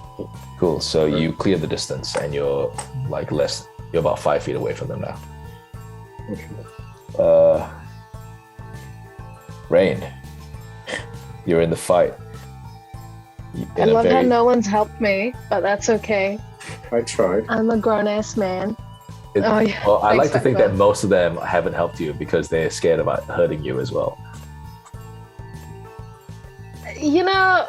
Cool. So you clear the distance, and you're like you're about 5 feet away from them now. Okay. Rain, you're in the fight. I love how no one's helped me, but that's okay. I tried. I'm a grown-ass man. Well, I like to think that most of them haven't helped you because they're scared about hurting you as well. You know,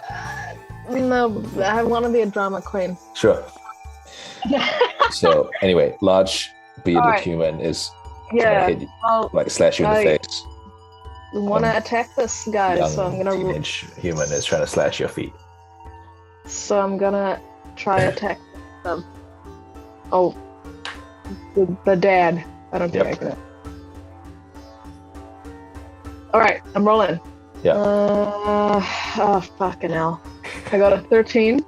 no, I want to be a drama queen. Sure. So anyway, large bearded Alright. human is Yeah, trying to hit you, well, like slash you in the face. I want to attack this guy, Young so I'm gonna teenage human is trying to slash your feet. try attack them. Oh, the dad. I don't think Yep. I can. All right, I'm rolling. Yeah. Oh fucking hell! I got a 13.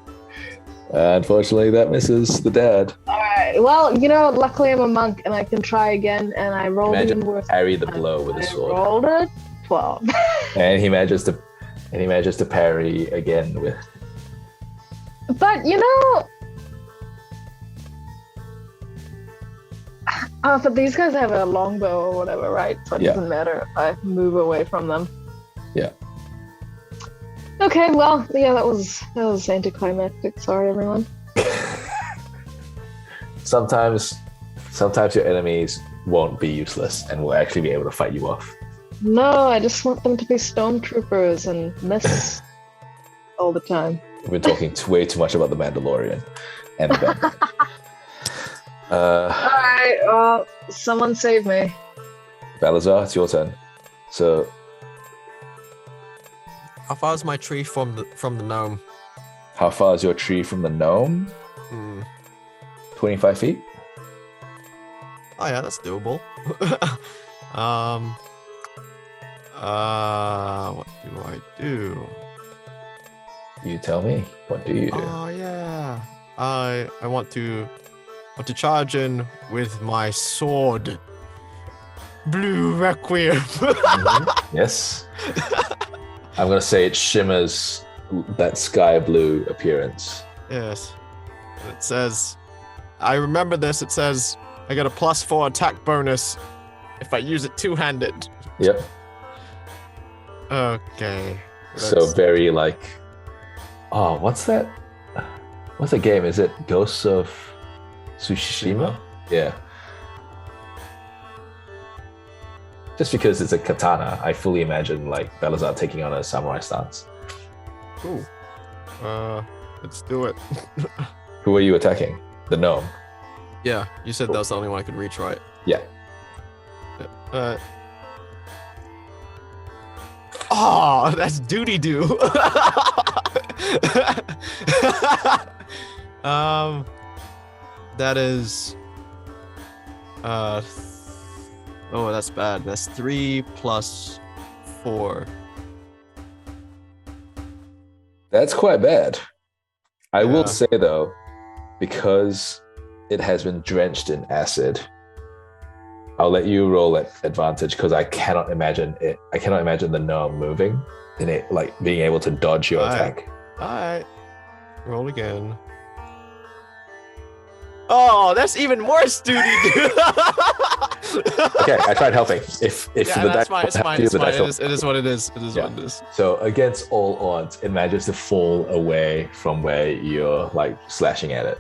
Unfortunately, that misses the dad. All right. Well, luckily I'm a monk and I can try again. And I rolled Imagine even worse. parry the blow with a I sword, rolled a 12. and he manages to parry again with. But but these guys have a longbow or whatever, right? So it Yeah. doesn't matter if I move away from them. Yeah. Okay, well, yeah, that was anticlimactic. Sorry, everyone. Sometimes your enemies won't be useless and will actually be able to fight you off. No, I just want them to be stormtroopers and miss all the time. We've been talking way too much about the Mandalorian and the band. All right, well, someone save me. Balasar, it's your turn. So How far is my tree from the gnome? how far is your tree from the gnome? Hmm. 25 feet? Oh yeah, that's doable. What do I do? You tell me. What do you do? Oh yeah, I want to charge in with my sword. Blue Requiem. Mhm. Yes. I'm going to say it shimmers that sky blue appearance. Yes. And it says, I remember this. It says I get a +4 attack bonus if I use it two-handed. Yep. Okay. So very like, oh, what's that? What's the game? Is it Ghosts of Tsushima? Yeah. Just because it's a katana, I fully imagine like Balasar taking on a samurai stance. Cool. Let's do it. Who are you attacking? The gnome. Yeah, you said that was the only one I could reach, right? Yeah. Oh, that's duty do. That is. Oh, that's bad. That's 3 + 4. That's quite bad. I will Yeah. say though, because it has been drenched in acid, I'll let you roll at advantage because I cannot imagine it. I cannot imagine the gnome moving and it like being able to dodge your attack. Alright. Roll again. Oh, that's even worse duty, dude. Okay, I tried helping. If Yeah, the that's dice fine. It's have fine. to, It's the fine. dice will- It is what it is. It is Yeah. what it is. So against all odds, it manages to fall away from where you're like slashing at it,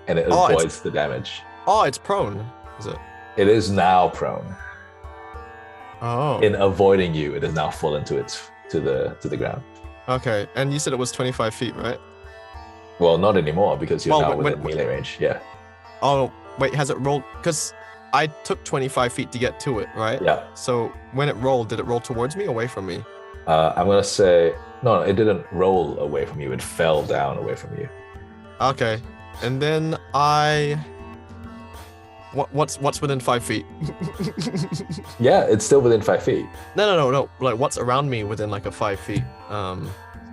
and it Oh, avoids the damage. Oh, it's prone. Is it? It is now prone. Oh. In avoiding you, it has now fallen to the ground. Okay. And you said it was 25 feet, right? Well, not anymore because you're Well, now when- within melee range. Yeah. Oh, wait. Has it rolled? Because I took 25 feet to get to it, right? Yeah. So when it rolled, did it roll towards me or away from me? I'm gonna say no. It didn't roll away from you. It fell down away from you. Okay. And then what's within 5 feet? Yeah, it's still within 5 feet. No. Like what's around me within like a 5 feet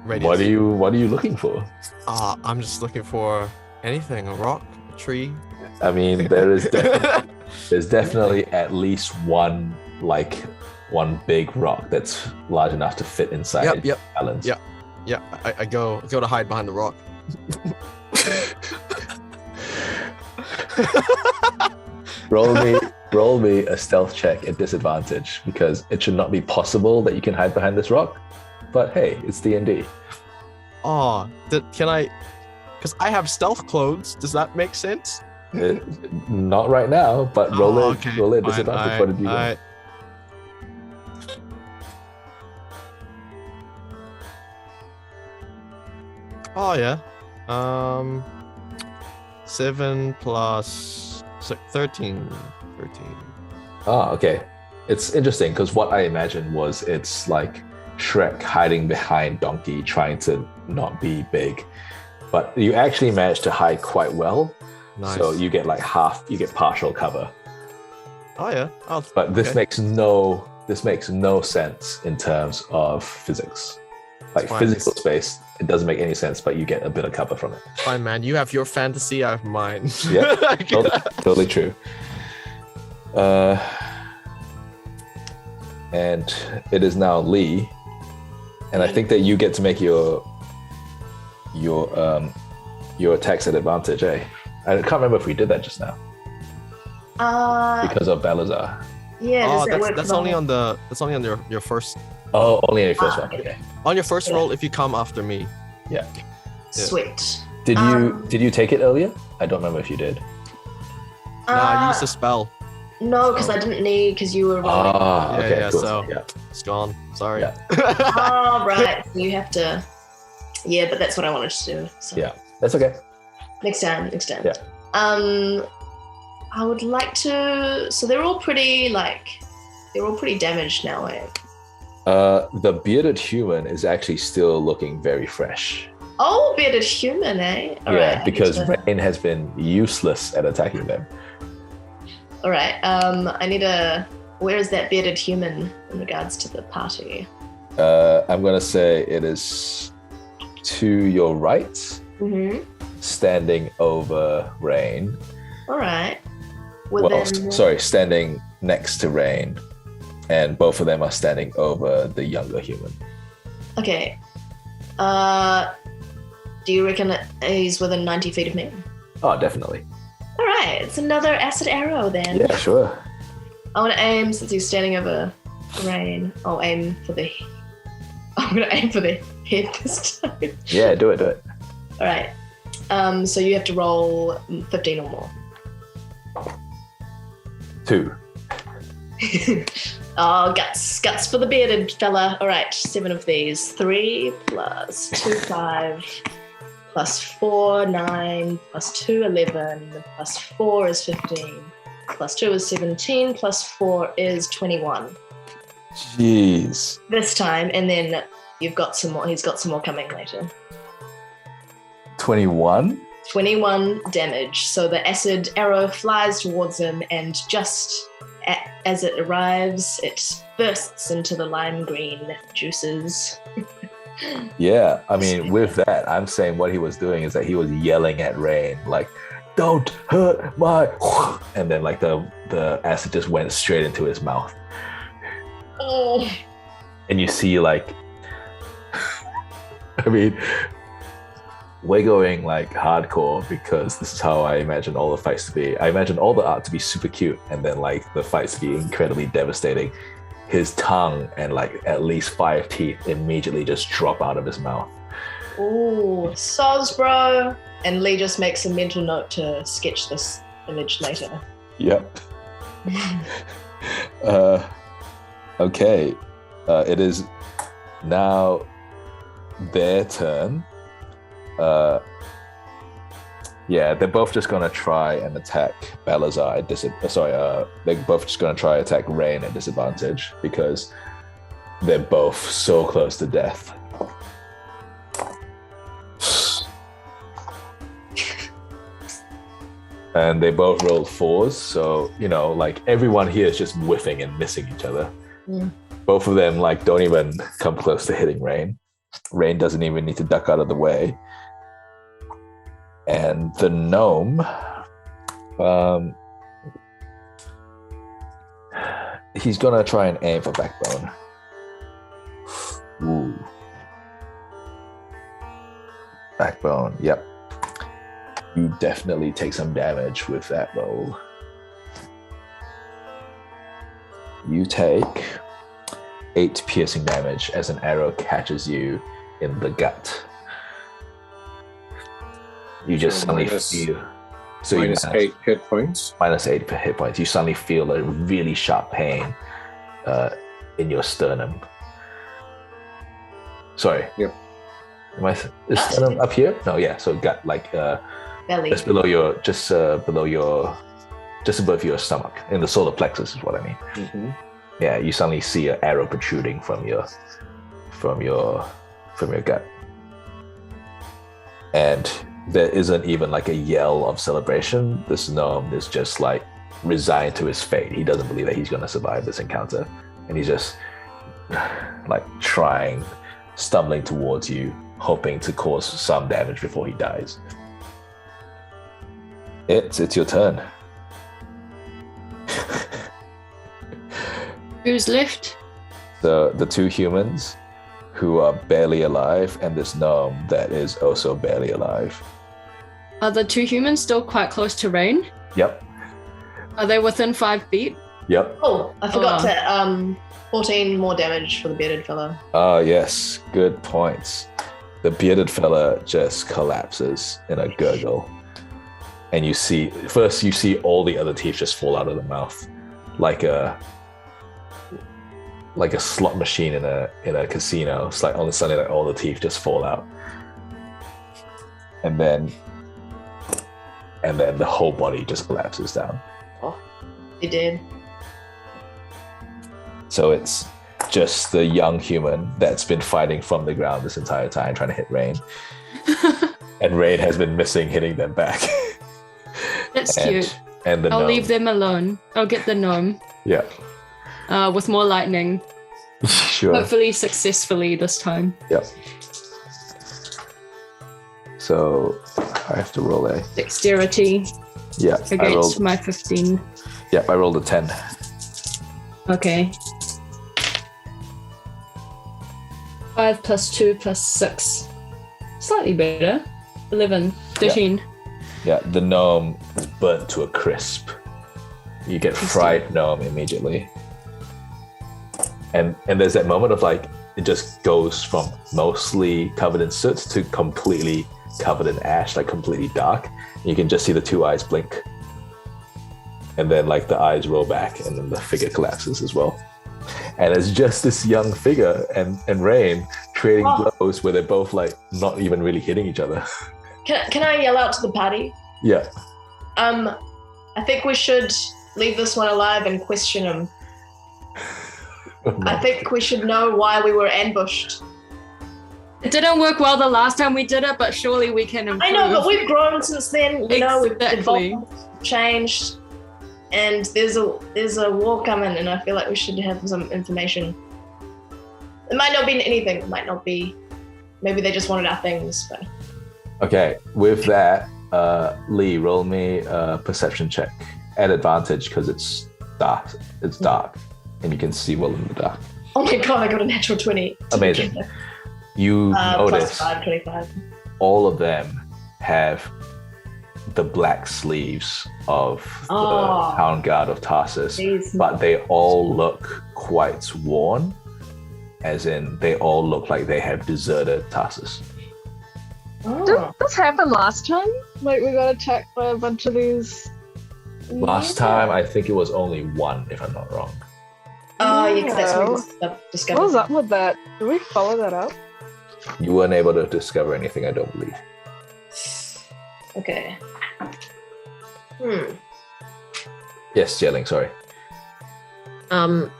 radius? What are you looking for? I'm just looking for anything. A rock, a tree. I mean, there's definitely at least one big rock that's large enough to fit inside Yep. balance. Yep. Yeah. I go to hide behind the rock. Roll me a stealth check at disadvantage because it should not be possible that you can hide behind this rock. But hey, it's D&D. Oh, can I? Because I have stealth clothes. Does that make sense? Not right now, but roll it at Fine, disadvantage. What did you do? Oh yeah. 7 plus 13. Ah, okay. It's interesting because what I imagined was it's like Shrek hiding behind Donkey trying to not be big. But you actually managed to hide quite well. Nice. So you get partial cover. Oh yeah. But this okay. makes no sense in terms of physics. Like Fine. physical space, it doesn't make any sense, but you get a bit of cover from it. Fine, man. You have your fantasy, I have mine. Yeah, totally true. And it is now Lee, and I think that you get to make your attacks at advantage. I can't remember if we did that just now because of Balasar. Yeah, does that work that's for the only whole- on your first. Oh, only on your first one. okay. Okay. On your first roll, if you come after me. Yeah. Sweet. Did you take it earlier? I don't remember if you did. Nah, I used a spell. No, because I didn't need, because you were rolling. Ah, okay. Yeah, cool. so- Yeah. It's gone. Sorry. Yeah. Oh, right. So you have to. Yeah, but that's what I wanted to do. So. Yeah. That's okay. Next time. Yeah. I would like to. So they're all pretty damaged now, eh? The bearded human is actually still looking very fresh. Oh, bearded human, eh? All Yeah, right, because I need to- Rain has been useless at attacking them. All right. I need a. Where is that bearded human in regards to the party? I'm gonna say it is to your right, Mm-hmm. standing over Rain. All right. Standing next to Rain, and both of them are standing over the younger human. Okay. Do you reckon that he's within 90 feet of me? Oh, definitely. All right, it's another acid arrow then. Yeah, sure. I want to aim, since he's standing over Rain, I'm going to aim for the head this time. Yeah, do it. All right. So you have to roll 15 or more. 2. Oh, guts for the bearded fella. All right, 7 of these. 3 plus 2, 5, plus 4, 9, plus 2, 11, plus 4 is 15, plus 2 is 17, plus 4 is 21. Jeez. This time, and then you've got some more. He's got some more coming later. 21? 21 damage. So the acid arrow flies towards him, and just as it arrives, it bursts into the lime green juices. Yeah, I mean, with that, I'm saying what he was doing is that he was yelling at Rain, like, don't hurt my... And then, like, the acid just went straight into his mouth. Oh. And you see, like... I mean... We're going like hardcore because this is how I imagine all the fights to be. I imagine all the art to be super cute and then like the fights to be incredibly devastating. His tongue and like at least 5 teeth immediately just drop out of his mouth. Ooh, soz, bro. And Lee just makes a mental note to sketch this image later. Yep. Okay. It is now their turn. Yeah, they're both just gonna try and attack Balasar at they're both just gonna try and attack Rain at disadvantage because they're both so close to death. And they both rolled 4s, so you know, like everyone here is just whiffing and missing each other. Mm. Both of them like don't even come close to hitting Rain. Rain doesn't even need to duck out of the way. And the gnome, he's gonna try and aim for Backbone. Ooh. Backbone, yep. You definitely take some damage with that roll. You take 8 piercing damage as an arrow catches you in the gut. You just suddenly feel... So minus 8 hit points. Minus 8 hit points. You suddenly feel a really sharp pain in your sternum. Sorry. Yep. Is sternum up here? No, yeah. So gut, like Belly. just above your stomach, in the solar plexus is what I mean. Mm-hmm. Yeah, you suddenly see an arrow protruding from your gut, and there isn't even like a yell of celebration. This gnome is just like resigned to his fate. He doesn't believe that he's going to survive this encounter, and he's just like stumbling towards you, hoping to cause some damage before he dies. It's your turn. Who's left? The 2 humans who are barely alive and this gnome that is also barely alive. Are the 2 humans still quite close to Rain? Yep. Are they within 5 feet? Yep. Oh, I forgot to 14 more damage for the bearded fellow. Ah, yes. Good points. The bearded fella just collapses in a gurgle. And you see all the other teeth just fall out of the mouth. Like a slot machine in a casino. It's like all of a sudden, like all the teeth just fall out, and then the whole body just collapses down. Oh, it did. So it's just the young human that's been fighting from the ground this entire time, trying to hit Rain, and Rain has been missing hitting them back. That's cute. And I'll leave them alone. I'll get the gnome. Yeah. With more lightning. Sure. Hopefully successfully this time. Yep. So I have to roll a dexterity. Yeah. Against my 15. Yep, I rolled a 10. Okay. 5 + 2 + 6. Slightly better. 11. 13. Yep. Yeah, the gnome is burnt to a crisp. You get fried gnome immediately. And there's that moment of like, it just goes from mostly covered in soot to completely covered in ash, like completely dark. You can just see the two eyes blink. And then like the eyes roll back and then the figure collapses as well. And it's just this young figure and Rain trading blows where they're both like not even really hitting each other. Can I yell out to the party? Yeah. I think we should leave this one alive and question him. I think we should know why we were ambushed. It didn't work well the last time we did it, but surely we can improve. I know, but we've grown since then. You know, we've Exactly. evolved, changed, and there's a war coming, and I feel like we should have some information. It might not be anything. It might not be. Maybe they just wanted our things. But Okay, with that, Lee, roll me a perception check at advantage because it's dark. It's dark, and you can see well in the dark. oh my god, I got a natural 20. Amazing. You notice Plus 5, 25. all of them have the black sleeves of the Hound Guard of Tarsus, Jeez. but they all look quite worn, as in they all look like they have deserted Tarsus. Oh. This happened last time? Like we got attacked by a bunch of these. Last time, I think it was only one, if I'm not wrong. Oh, yeah, because that's No. what we discovered. What was up with that? Did we follow that up? You weren't able to discover anything, I don't believe. Okay. Yes, Zie Ling, sorry.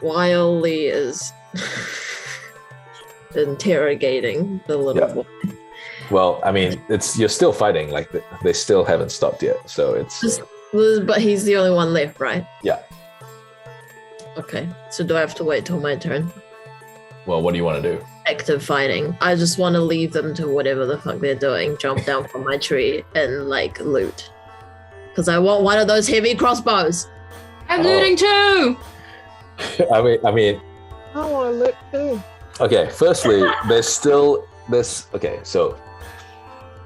While Lee is interrogating the little Yeah. boy. Well, I mean, you're still fighting, like they still haven't stopped yet, so it's... But he's the only one left, right? Yeah. Okay, so do I have to wait till my turn? Well, what do you want to do? Active fighting. I just want to leave them to whatever the fuck they're doing, jump down from my tree and like loot. Because I want one of those heavy crossbows. I'm looting too! I mean, I want to look too. okay, firstly, okay, so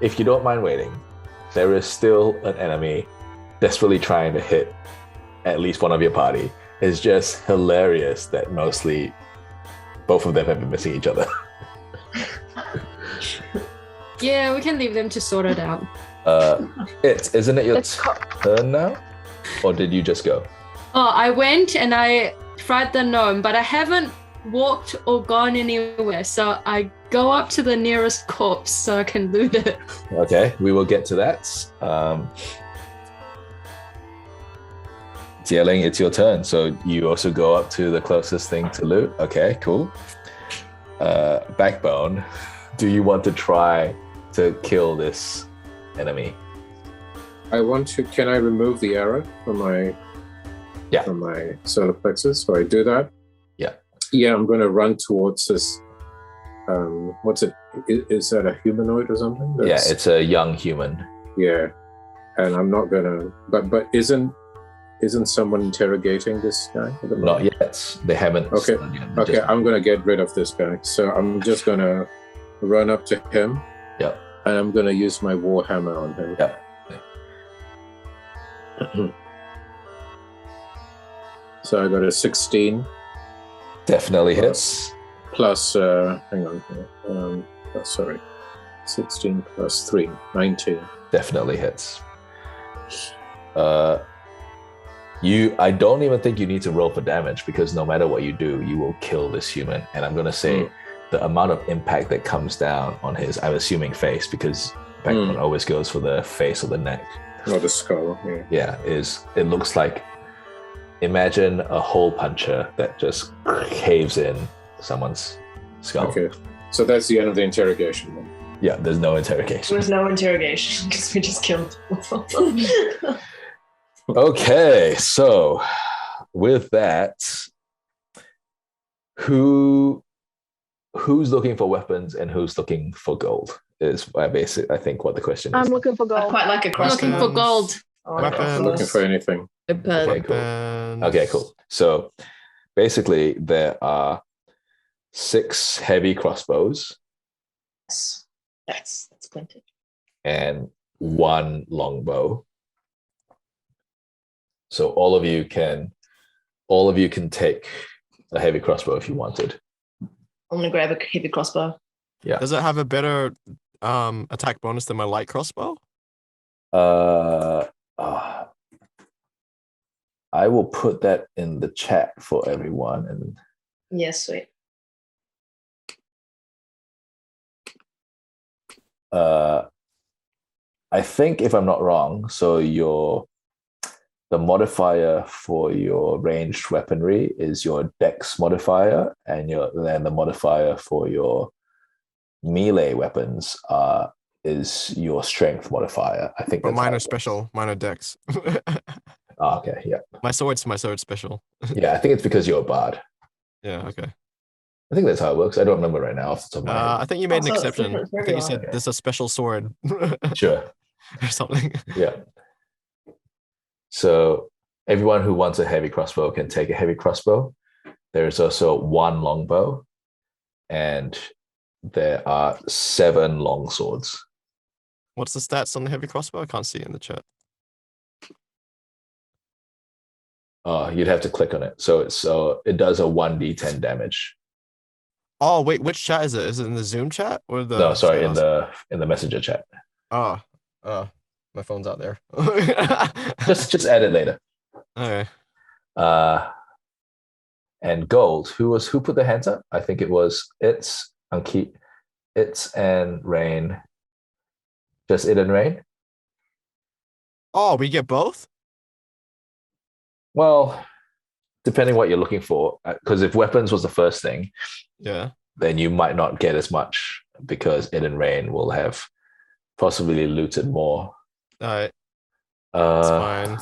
if you don't mind waiting, there is still an enemy desperately trying to hit at least one of your party. It's just hilarious that mostly both of them have been missing each other. Yeah, we can leave them to sort it out. Isn't it your It's co- turn now? Or did you just go? Oh, I went and I fried the gnome, but I haven't walked or gone anywhere, so I go up to the nearest corpse so I can loot it. Okay, we will get to that. Zie Ling, it's your turn. So you also go up to the closest thing to loot. Okay, cool. Backbone, do you want to try to kill this enemy? I want to. Can I remove the arrow from my solar plexus? So I do that. Yeah. Yeah, I'm going to run towards this. What's it? Is that a humanoid or something? Yeah, it's a young human. Yeah, and I'm not gonna. But isn't someone interrogating this guy at the Not moment? yet. They haven't. Okay. started yet. They Okay, just- I'm gonna get rid of this guy. So I'm just gonna run up to him. Yep. And I'm gonna use my warhammer on him. Yep. So I got a 16 Definitely hits. plus. Hang on. Sorry. 16 plus 3, 19. Definitely hits. I don't even think you need to roll for damage because no matter what you do, you will kill this human. And I'm gonna say the amount of impact that comes down on his, I'm assuming face, because Backbone always goes for the face or the neck. Or the skull. Yeah. Yeah, it looks like, imagine a hole puncher that just caves in someone's skull. Okay. So that's the end of the interrogation. Then. Yeah, there's no There interrogation. was no interrogation because we just killed. Okay, so with that, who's looking for weapons and who's looking for gold is I think what the question is. I'm looking for I gold. quite like a I'm crossbow. looking for gold. I like Weapons. I'm looking for anything. Okay, cool. Weapons. Okay, cool. So basically, there are 6 heavy crossbows Yes. That's plenty. and one longbow. So all of you can take a heavy crossbow if you wanted. I'm gonna grab a heavy crossbow. Yeah. Does it have a better attack bonus than my light crossbow? I will put that in the chat for everyone. And Yes, sweet. I think if I'm not wrong, so the modifier for your ranged weaponry is your dex modifier, and then the modifier for your melee weapons is your strength modifier. I think But that's mine how are it special. Mine are dex. Oh, okay, yeah. My sword's special. Yeah, I think it's because you're a bard. Yeah, okay. I think that's how it works. I don't remember right now off the top of my head. I think you made an so it's exception. different for I think you everyone. said this is a special sword Sure. or something. Yeah. So everyone who wants a heavy crossbow can take a heavy crossbow. There's also one longbow, and there are 7 long swords. What's the stats on the heavy crossbow? I can't see it in the chat. You'd have to click on it. So it does a 1d10 damage. Oh wait, which chat is it? Is it in the Zoom chat or the? No, sorry, in the messenger chat. Oh, my phone's out there. Just add it later. Okay. And gold. Who put their hands up? I think it was Ankita, and Rain. Just it and Rain. Oh, we get both? Well, depending what you're looking for, because if weapons was the first thing, Yeah. then you might not get as much because it and Rain will have possibly looted more. All right. That's fine.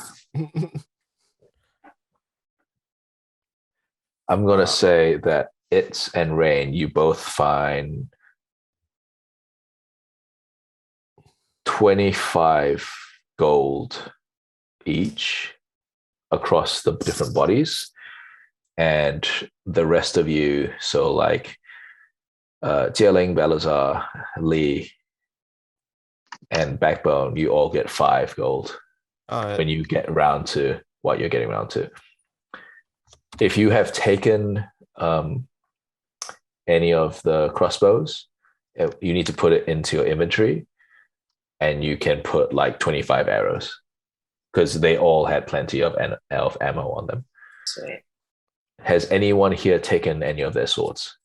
I'm gonna say that It's and Rain, you both find 25 gold each across the different bodies, and the rest of you, so like Zie Ling, Balasar, Lee, and Backbone, you all get 5 gold when you get around to what you're getting around to. If you have taken any of the crossbows, you need to put it into your inventory, and you can put like 25 arrows because they all had plenty of ammo on them. Sweet. Has anyone here taken any of their swords?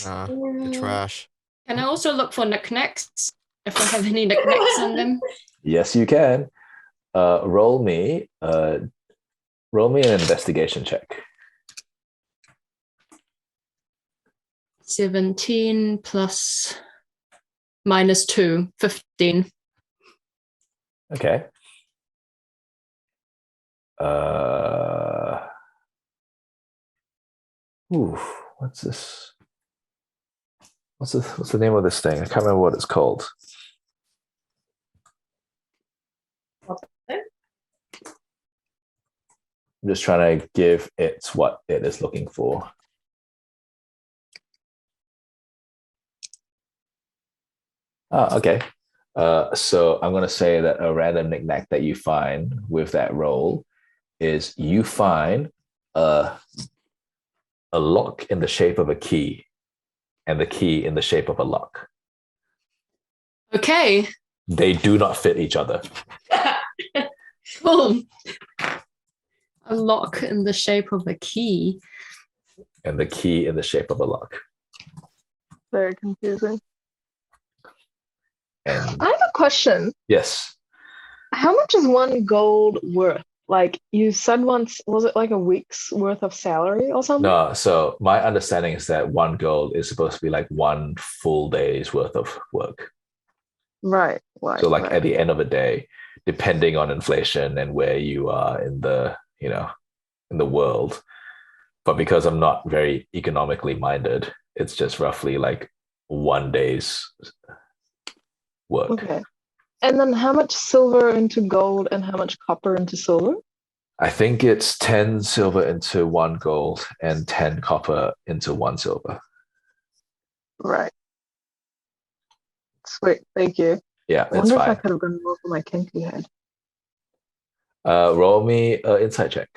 Nah, they're trash. Can I also look for knickknacks if I have any knickknacks in them? Yes, you can. Roll me an investigation check. 17 plus -2, 15. Okay. What's this? What's the name of this thing? I can't remember what it's called. Okay. I'm just trying to give it what it is looking for. Okay. So I'm going to say that a random knickknack that you find with that roll is you find a lock in the shape of a key, and the key in the shape of a lock. Okay. They do not fit each other. Cool. A lock in the shape of a key. And the key in the shape of a lock. Very confusing. And I have a question. yes. How much is 1 gold worth? Like you said once, was it like a week's worth of salary or something? No, so my understanding is that 1 gold is supposed to be like 1 full day's worth of work. Right. So like at the end of a day, depending on inflation and where you are in the, in the world. But because I'm not very economically minded, it's just roughly like 1 day's work. Okay. And then how much silver into gold and how much copper into silver? I think it's 10 silver into 1 gold and 10 copper into 1 silver. Right. Sweet. Thank you. Yeah, I that's wonder if I fine. could have gone more for my kinky head. Roll me an insight check.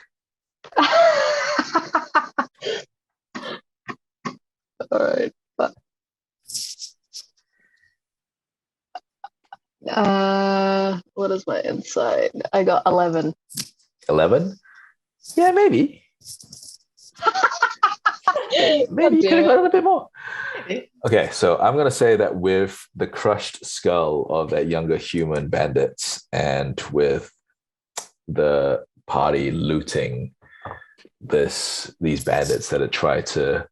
All right. What is my insight? I got 11. 11? Yeah, maybe. Maybe you could have gotten a bit more. Maybe. Okay, so I'm going to say that with the crushed skull of that younger human bandits and with the party looting these bandits that had tried to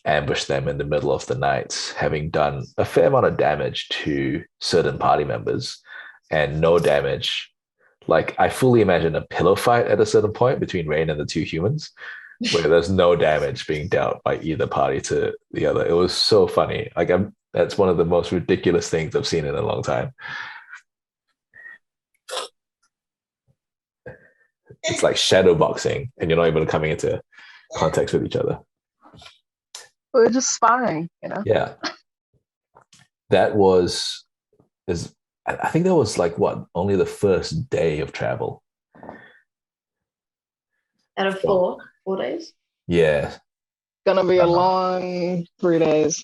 ambush them in the middle of the night, having done a fair amount of damage to certain party members and no damage. Like, I fully imagine a pillow fight at a certain point between Rain and the two humans, where there's no damage being dealt by either party to the other. It was so funny. Like, that's one of the most ridiculous things I've seen in a long time. It's like shadow boxing, and you're not even coming into context with each other. We're just sparring, you know? Yeah. I think that was like what, only the first day of travel. Out of 4 days. Yeah. Gonna be a long 3 days.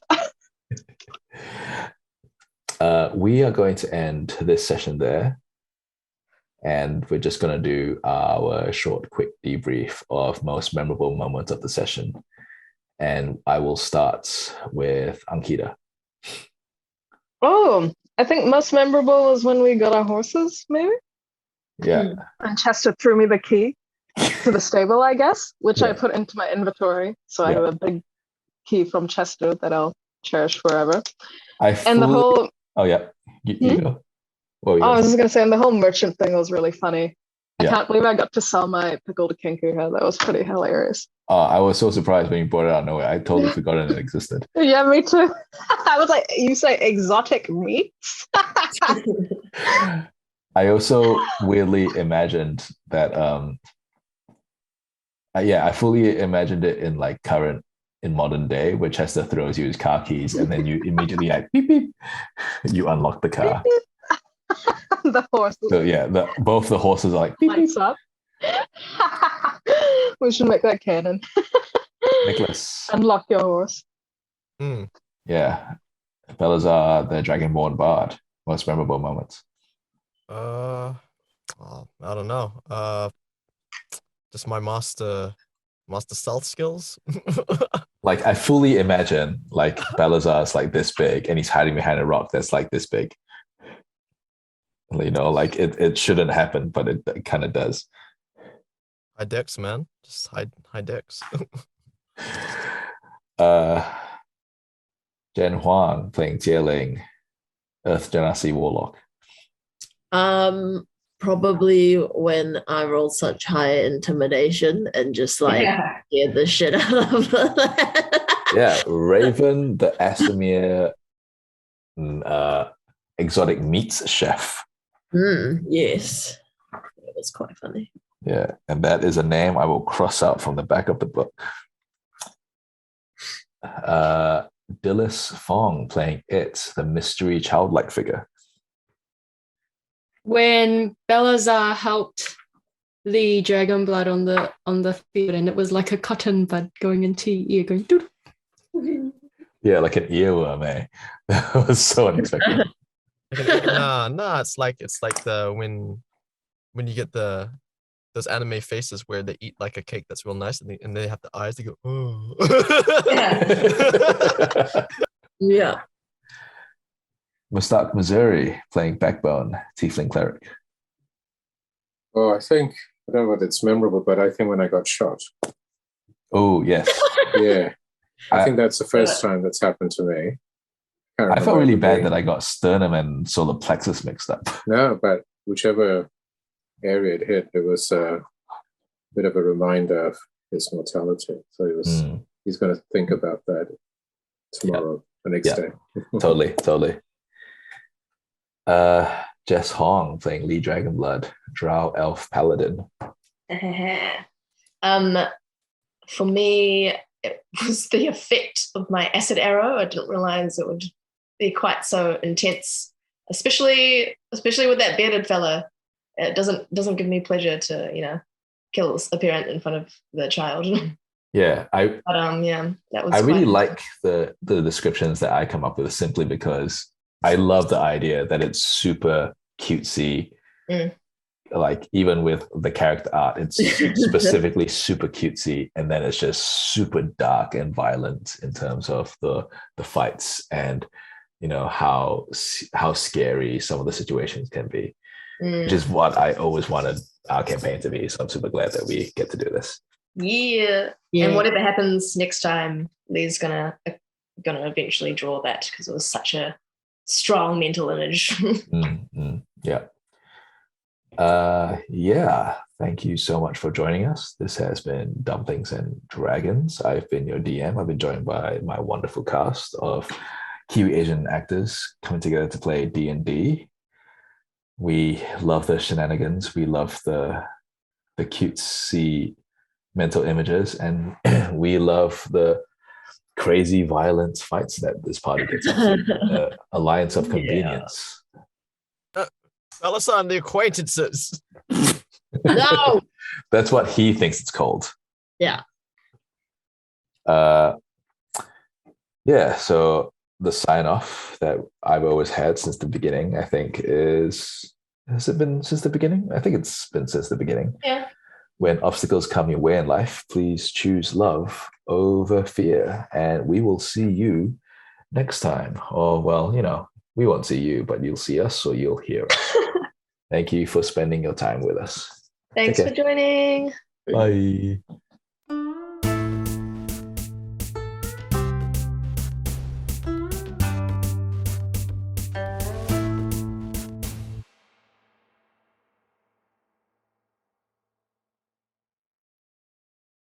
We are going to end this session there. And we're just going to do our short, quick debrief of most memorable moments of the session. And I will start with Ankita. Oh, I think most memorable was when we got our horses, maybe? Yeah. And Chester threw me the key to the stable, I guess, which I Yeah. put into my inventory. So I Yeah. have a big key from Chester that I'll cherish forever. Oh, yeah. You go. What were you I gonna was say? just going to say, and the whole merchant thing was really funny. I Yeah. can't believe I got to sell my pickled kinky head. That was pretty hilarious. I was so surprised when you brought it out of nowhere. I totally forgotten it existed. Yeah, me too. I was like, you say exotic meats? I also weirdly imagined that I fully imagined it in like in modern day, where Chester throws you his car keys and then you immediately like beep beep, you unlock the car. The horses. So yeah, both the horses are like beep beep. Lights up. We should make that canon. Nicholas. Unlock your horse. Yeah. Balasar, the Dragonborn Bard. Most memorable moments. I don't know. Just my master stealth skills. Like, I fully imagine like Balasar's like this big and he's hiding behind a rock that's like this big. You know, like it shouldn't happen, but it kind of does. High decks, man. Just high decks. Jen Huang playing Zie Ling, Earth Genasi Warlock. Probably when I rolled such high intimidation and just like scared the shit out of them. Yeah, Raven, the Asimir exotic meats chef. Yes. It was quite funny. Yeah, and that is a name I will cross out from the back of the book. Dilys Fong playing It, the mystery childlike figure. When Balasar helped the dragon blood on the field, and it was like a cotton bud going into your ear, going doo. Yeah, like an earworm, eh? That was so unexpected. Nah, it's like the when you get those anime faces where they eat like a cake that's real nice and they have the eyes to go, oh. Yeah. Mustaq, Missouri playing Backbone, Tiefling Cleric. Oh, I don't know whether it's memorable, but I think when I got shot. Oh, yes. Yeah. I think that's the first time that's happened to me. I felt really bad that I got sternum and solar plexus mixed up. No, but whichever area it hit, it was a bit of a reminder of his mortality. So he's going to think about that tomorrow, the next day. Totally. Jess Hong playing Lee Dragonblood, Drow Elf Paladin. For me, it was the effect of my acid arrow. I didn't realize it would be quite so intense especially with that bearded fella. It doesn't give me pleasure to kill a parent in front of the child. Yeah, But that was. I really quite- like the descriptions that I come up with simply because I love the idea that it's super cutesy. Mm. Like even with the character art, it's specifically super cutesy, and then it's just super dark and violent in terms of the fights and how scary some of the situations can be, which is what I always wanted our campaign to be. So I'm super glad that we get to do this. Yeah. And whatever happens next time, Lee's gonna eventually draw that because it was such a strong mental image. Yeah. Thank you so much for joining us. This has been Dumplings and Dragons. I've been your DM. I've been joined by my wonderful cast of Kiwi-Asian actors coming together to play D&D. We love the shenanigans. We love the cutesy mental images, and we love the crazy violent fights that this party gets into. Alliance of Convenience. Balasar and the Acquaintances. No. That's what he thinks it's called. Yeah. So the sign off that I've always had since the beginning, I think, has it been since the beginning? I think it's been since the beginning. Yeah. When obstacles come your way in life, please choose love over fear, and we will see you next time. Or, well, we won't see you, but you'll see us, or you'll hear us. Thank you for spending your time with us. Thanks for joining. Bye.